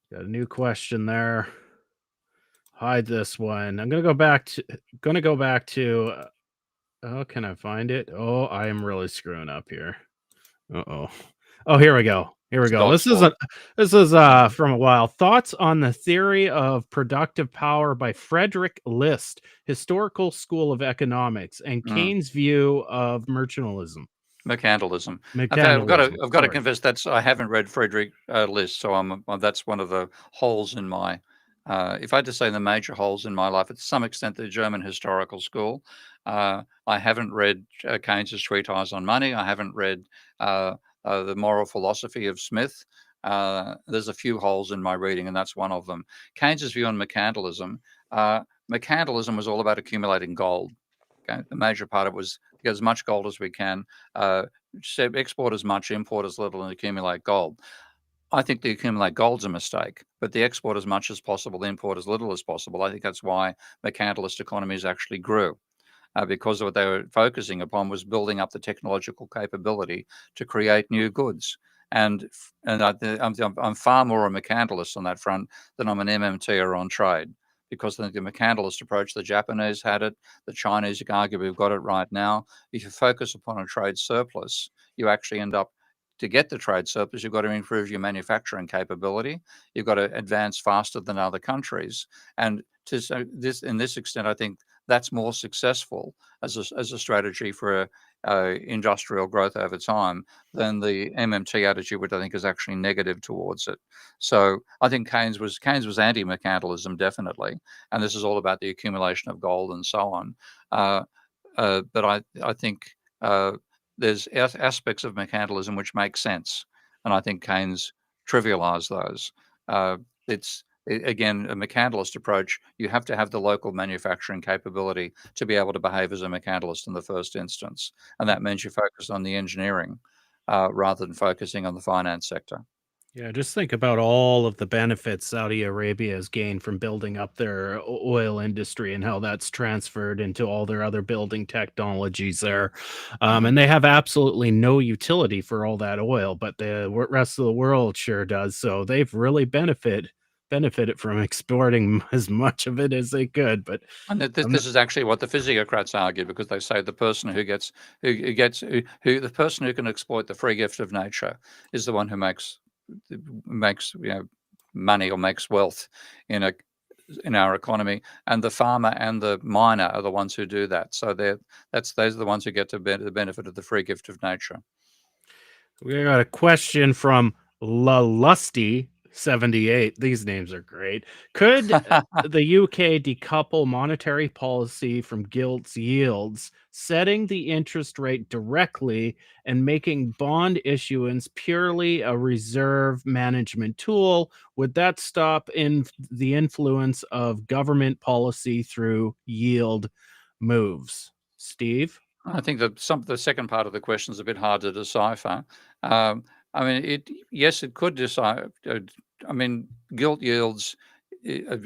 Got a new question there. Hide this one. I'm gonna go back to oh, can I find it? Oh, I am really screwing up here. Uh-oh. Oh, here we go. Here we It's go. God's This is fault. from a while. Thoughts on the theory of productive power by Frederick List, Historical School of Economics, and Mm. Keynes' view of mercantilism. Mercantilism. Okay, Mercantilism. I've got to Sorry. confess I haven't read Frederick List, so that's one of the holes in my. If I had to say the major holes in my life, to some extent, the German historical school. I haven't read Keynes's treatise on money. I haven't read the moral philosophy of Smith. There's a few holes in my reading, and that's one of them. Keynes's view on mercantilism. Mercantilism was all about accumulating gold. Okay? The major part of it was get as much gold as we can, export as much, import as little, and accumulate gold. I think the accumulate gold's a mistake, but the export as much as possible, import as little as possible. I think that's why mercantilist economies actually grew. Because what they were focusing upon was building up the technological capability to create new goods. And I'm far more a mercantilist on that front than I'm an MMTer on trade, because I think the mercantilist approach, the Japanese had it, the Chinese arguably have got it right now. If you focus upon a trade surplus, you actually end up, to get the trade surplus, you've got to improve your manufacturing capability. You've got to advance faster than other countries. And in this extent, I think that's more successful as a strategy for industrial growth over time than the MMT attitude, which I think is actually negative towards it. So I think Keynes was anti-mercantilism, definitely, and this is all about the accumulation of gold and so on. But I think there's aspects of mercantilism which make sense, and I think Keynes trivialized those. It's again, a mercantilist approach. You have to have the local manufacturing capability to be able to behave as a mercantilist in the first instance, and that means you focus on the engineering rather than focusing on the finance sector. Yeah, just think about all of the benefits Saudi Arabia has gained from building up their oil industry and how that's transferred into all their other building technologies there. Mhm. And they have absolutely no utility for all that oil, but the rest of the world sure does. So they've really benefited from exporting as much of it as they could. But And I'm not, this is actually what the physiocrats argue, because they say the person the person who can exploit the free gift of nature is the one who makes money or makes wealth in a in our economy, and the farmer and the miner are the ones who do that. So those are the ones who get to the benefit of the free gift of nature. we got a question from La Lusty 78. These names are great. Could the UK decouple monetary policy from gilts yields, setting the interest rate directly and making bond issuance purely a reserve management tool? Would that stop in the influence of government policy through yield moves? Steve? I think the second part of the question is a bit hard to decipher. I mean, yes, it could decide. I mean, gilt yields, uh,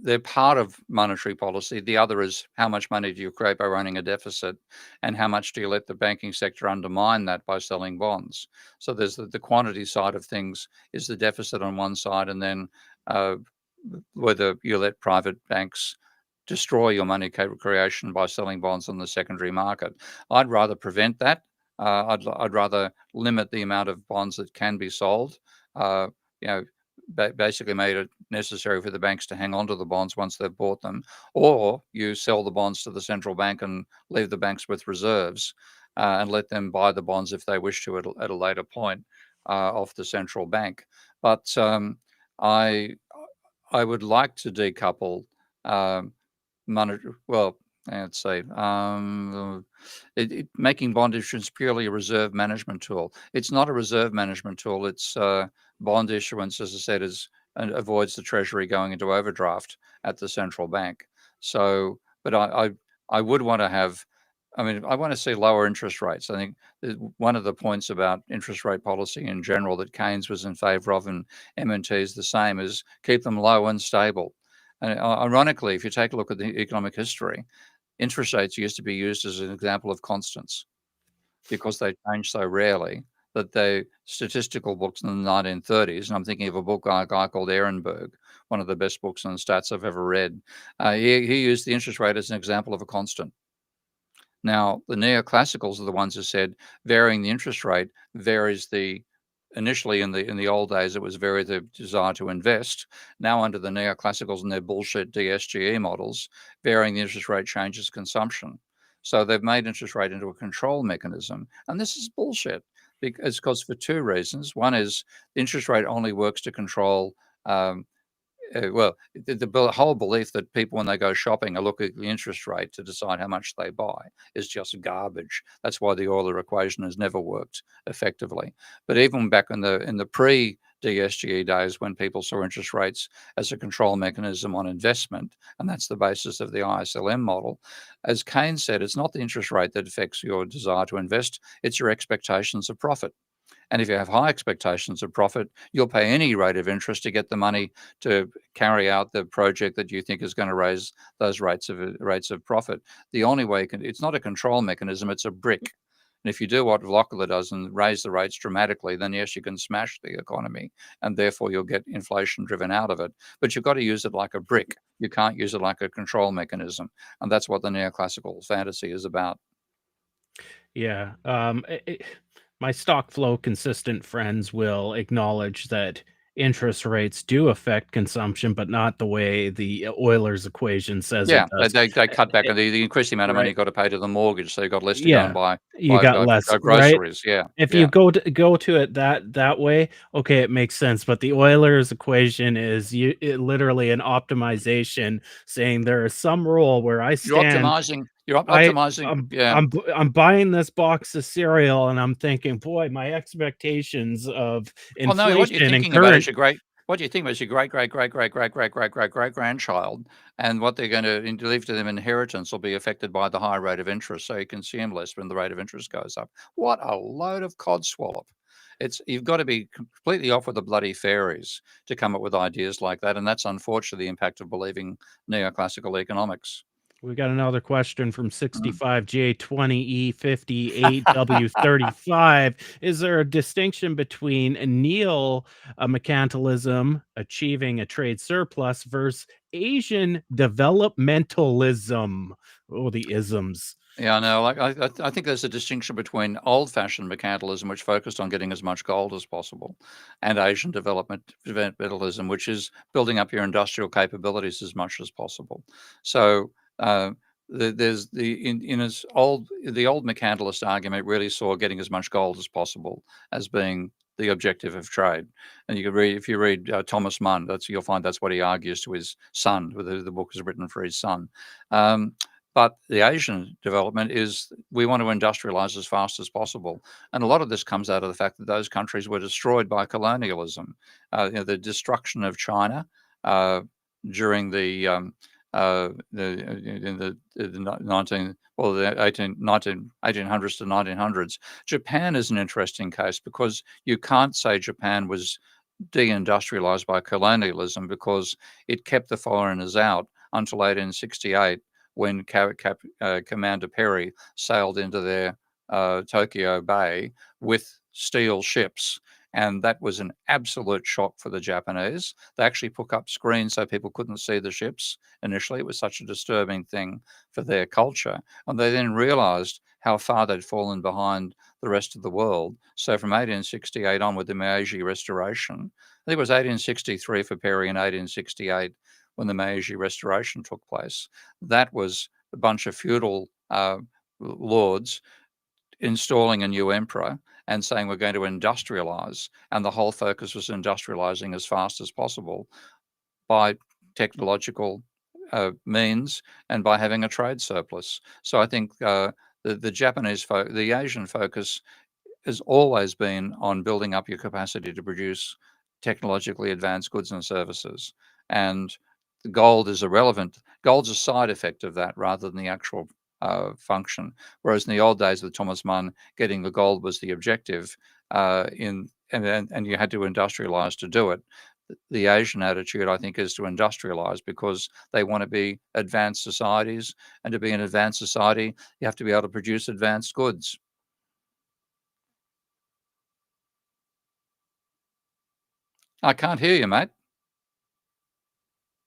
they're part of monetary policy. The other is, how much money do you create by running a deficit, and how much do you let the banking sector undermine that by selling bonds? So there's the quantity side of things is the deficit on one side, and then uh, whether you let private banks destroy your money creation by selling bonds on the secondary market. I'd rather prevent that. I'd rather limit the amount of bonds that can be sold. Uh, you know, basically made it necessary for the banks to hang on to the bonds once they've bought them, or you sell the bonds to the central bank and leave the banks with reserves, and let them buy the bonds if they wish to at a later point off the central bank. But I I would like to decouple. Um, well, let's say, making bond issuance purely a reserve management tool. It's not a reserve management tool. It's bond issuance, as I said, avoids the Treasury going into overdraft at the central bank. So, but I would want to have. I mean, I want to see lower interest rates. I think one of the points about interest rate policy in general that Keynes was in favour of, and MNT is the same, is keep them low and stable. And ironically, if you take a look at the economic history, interest rates used to be used as an example of constants, because they change so rarely that the statistical books in the 1930s, and I'm thinking of a book by a guy called Ehrenberg, one of the best books on stats I've ever read. He used the interest rate as an example of a constant. Now, the neoclassicals are the ones who said varying the interest rate varies the initially in the old days it was vary the desire to invest. Now under the neoclassicals and their bullshit DSGE models, varying the interest rate changes consumption. So they've made interest rate into a control mechanism. And this is bullshit, because for two reasons. One is the interest rate only works to control well, the whole belief that people, when they go shopping, are look at the interest rate to decide how much they buy is just garbage. That's why the Euler equation has never worked effectively. But even back in the pre DSGE days when people saw interest rates as a control mechanism on investment, and that's the basis of the ISLM model. As Keynes said, it's not the interest rate that affects your desire to invest, it's your expectations of profit. And if you have high expectations of profit, you'll pay any rate of interest to get the money to carry out the project that you think is going to raise those rates of profit. The only way it's not a control mechanism, it's a brick. And if you do what Lockyer does and raise the rates dramatically, then yes, you can smash the economy and therefore you'll get inflation driven out of it. But you've got to use it like a brick. You can't use it like a control mechanism. And that's what the neoclassical fantasy is about. Yeah. My stock flow consistent friends will acknowledge that interest rates do affect consumption, but not the way the Euler's equation says it Yeah, does. they cut back, and they increase the amount of money Right. you've got to pay to the mortgage, so you've got less to go and Yeah. buy You got less, right? groceries. Yeah, If you yeah. go to it that way, okay, it makes sense. But the Euler's equation is literally an optimization saying there is some rule where I You're stand. I optimizing. I'm Yeah. I'm buying this box of cereal and I'm thinking, boy, my expectations of Oh, no, what you're inflation and thinking about current. is what you're thinking about is your great-great-great-great-great-great-great-great-great-grandchild, and what they're going to leave to them inheritance will be affected by the high rate of interest, so you consume less when the rate of interest goes up. What a load of codswallop. You've got to be completely off with the bloody fairies to come up with ideas like that, and that's unfortunately the impact of believing neoclassical economics. We got another question from Mm. 65J20E58W35. Is there a distinction between a neo mercantilism achieving a trade surplus versus Asian developmentalism? Oh, the isms. Yeah, no, like I think there's a distinction between old-fashioned mercantilism, which focused on getting as much gold as possible, and Asian developmentalism, which is building up your industrial capabilities as much as possible. So there's the old mercantilist argument really saw getting as much gold as possible as being the objective of trade. And you can read if you read Thomas Mann, you'll find that's what he argues to his son. The book is written for his son. But the Asian development is we want to industrialize as fast as possible. And a lot of this comes out of the fact that those countries were destroyed by colonialism. The destruction of China during the in the 1800s to 1900s. Japan is an interesting case because you can't say Japan was deindustrialized by colonialism because it kept the foreigners out until 1868 when Commander Perry sailed into their Tokyo Bay with steel ships. And that was an absolute shock for the Japanese. They actually put up screens so people couldn't see the ships initially. It was such a disturbing thing for their culture. And they then realized how far they'd fallen behind the rest of the world. So from 1868 on with the Meiji Restoration, I think it was 1863 for Perry and 1868 when the Meiji Restoration took place. That was a bunch of feudal lords installing a new emperor and saying we're going to industrialize, and the whole focus was industrializing as fast as possible by technological means and by having a trade surplus. So I think the Asian focus has always been on building up your capacity to produce technologically advanced goods and services. And gold is irrelevant. Gold's a side effect of that rather than the actual function. Whereas in the old days with Thomas Mann, getting the gold was the objective, and you had to industrialize to do it. The Asian attitude, I think, is to industrialize because they want to be advanced societies, and to be an advanced society, you have to be able to produce advanced goods. I can't hear you, mate.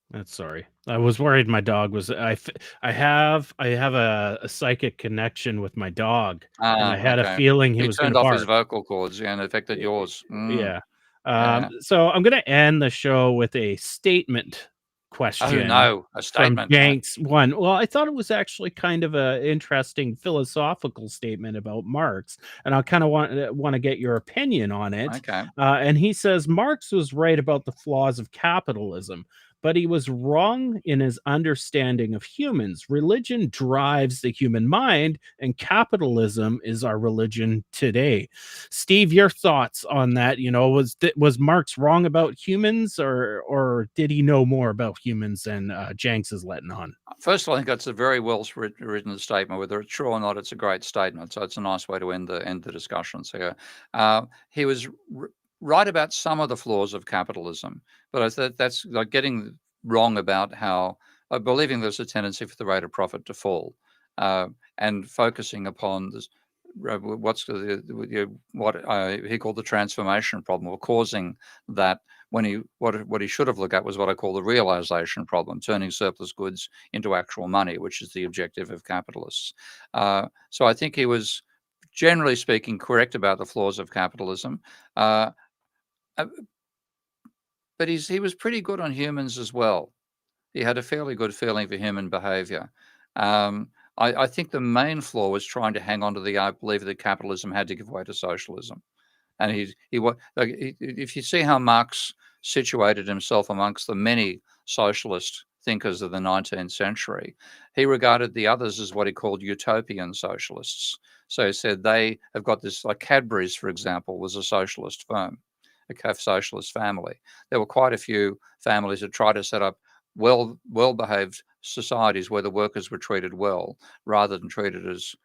That's sorry. I was worried my dog was. I have a psychic connection with my dog, and I had a Okay. feeling he He was going turned to off his bark. vocal cords, yeah, and affected yours. Yeah. Yeah. So I'm going to end the show with a statement Oh, question no, a from statement. Jenks one. Well, I thought it was actually kind of a interesting philosophical statement about Marx, and I kind of want to get your opinion on it. Okay. And he says Marx was right about the flaws of capitalism, but he was wrong in his understanding of humans. Religion drives the human mind, and capitalism is our religion today. Steve, your thoughts on that? Was Marx wrong about humans, or did he know more about humans than Jenks is letting on? First of all, I think that's a very well written statement. Whether it's true or not, it's a great statement. So it's a nice way to end the discussions here. He was right about some of the flaws of capitalism, but that's like getting wrong about how believing there's a tendency for the rate of profit to fall, and focusing upon this. What he called the transformation problem, or causing that, when what he should have looked at was what I call the realization problem, turning surplus goods into actual money, which is the objective of capitalists. So I think he was, generally speaking, correct about the flaws of capitalism, uh, uh, but he was pretty good on humans as well. He had a fairly good feeling for human behavior. Um, I think the main flaw was trying to hang on to the belief that capitalism had to give way to socialism. And if you see how Marx situated himself amongst the many socialist thinkers of the 19th century, he regarded the others as what he called utopian socialists. So he said they have got this, like Cadbury's, for example, was a socialist firm, a socialist family. There were quite a few families that tried to set up well-behaved societies where the workers were treated well, rather than treated as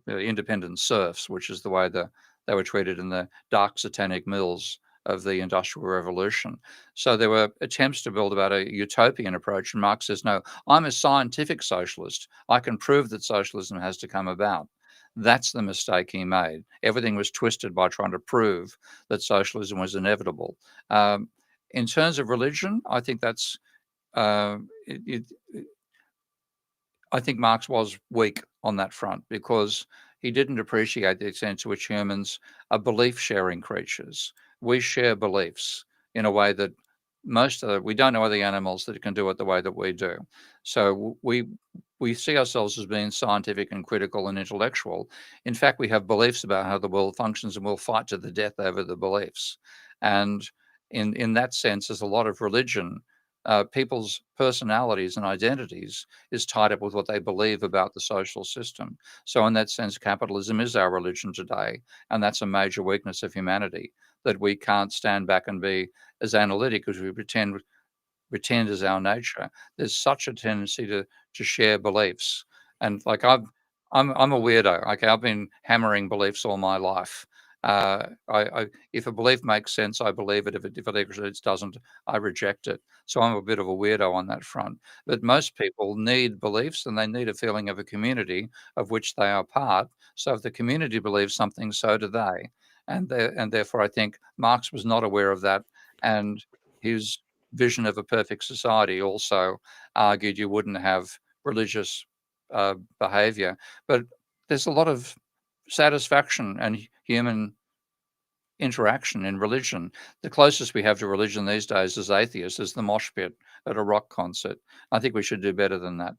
independent serfs, which is the way they were treated in the dark satanic mills of the Industrial Revolution. So there were attempts to build about a utopian approach, and Marx says, no, I'm a scientific socialist. I can prove that socialism has to come about. That's the mistake he made. Everything was twisted by trying to prove that socialism was inevitable. In terms of religion, I think that's I think Marx was weak on that front, because he didn't appreciate the extent to which humans are belief-sharing creatures. We share beliefs in a way that we don't know other animals that can do it the way that we do. So we see ourselves as being scientific and critical and intellectual. In fact, we have beliefs about how the world functions, and we'll fight to the death over the beliefs. And in that sense, there's a lot of religion. People's personalities and identities is tied up with what they believe about the social system. So in that sense, capitalism is our religion today, and that's a major weakness of humanity, that we can't stand back and be as analytic as we pretend is our nature. There's such a tendency to share beliefs, and like I'm a weirdo. Okay, I've been hammering beliefs all my life. If a belief makes sense, I believe it. If it doesn't, I reject it. So I'm a bit of a weirdo on that front. But most people need beliefs, and they need a feeling of a community of which they are part. So if the community believes something, so do they. And therefore, I think Marx was not aware of that, and his vision of a perfect society also argued you wouldn't have religious behavior. But there's a lot of satisfaction and human interaction in religion. The closest we have to religion these days as atheists is the mosh pit at a rock concert. I think we should do better than that.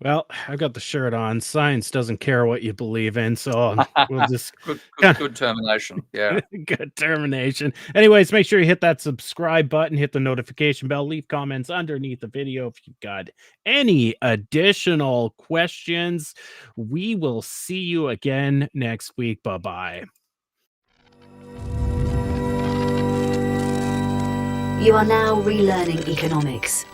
Well, I've got the shirt on. Science doesn't care what you believe in, so we'll just Good termination. Yeah. good termination. Anyways, make sure you hit that subscribe button, hit the notification bell, leave comments underneath the video if you've got any additional questions. We will see you again next week. Bye-bye. You are now relearning economics.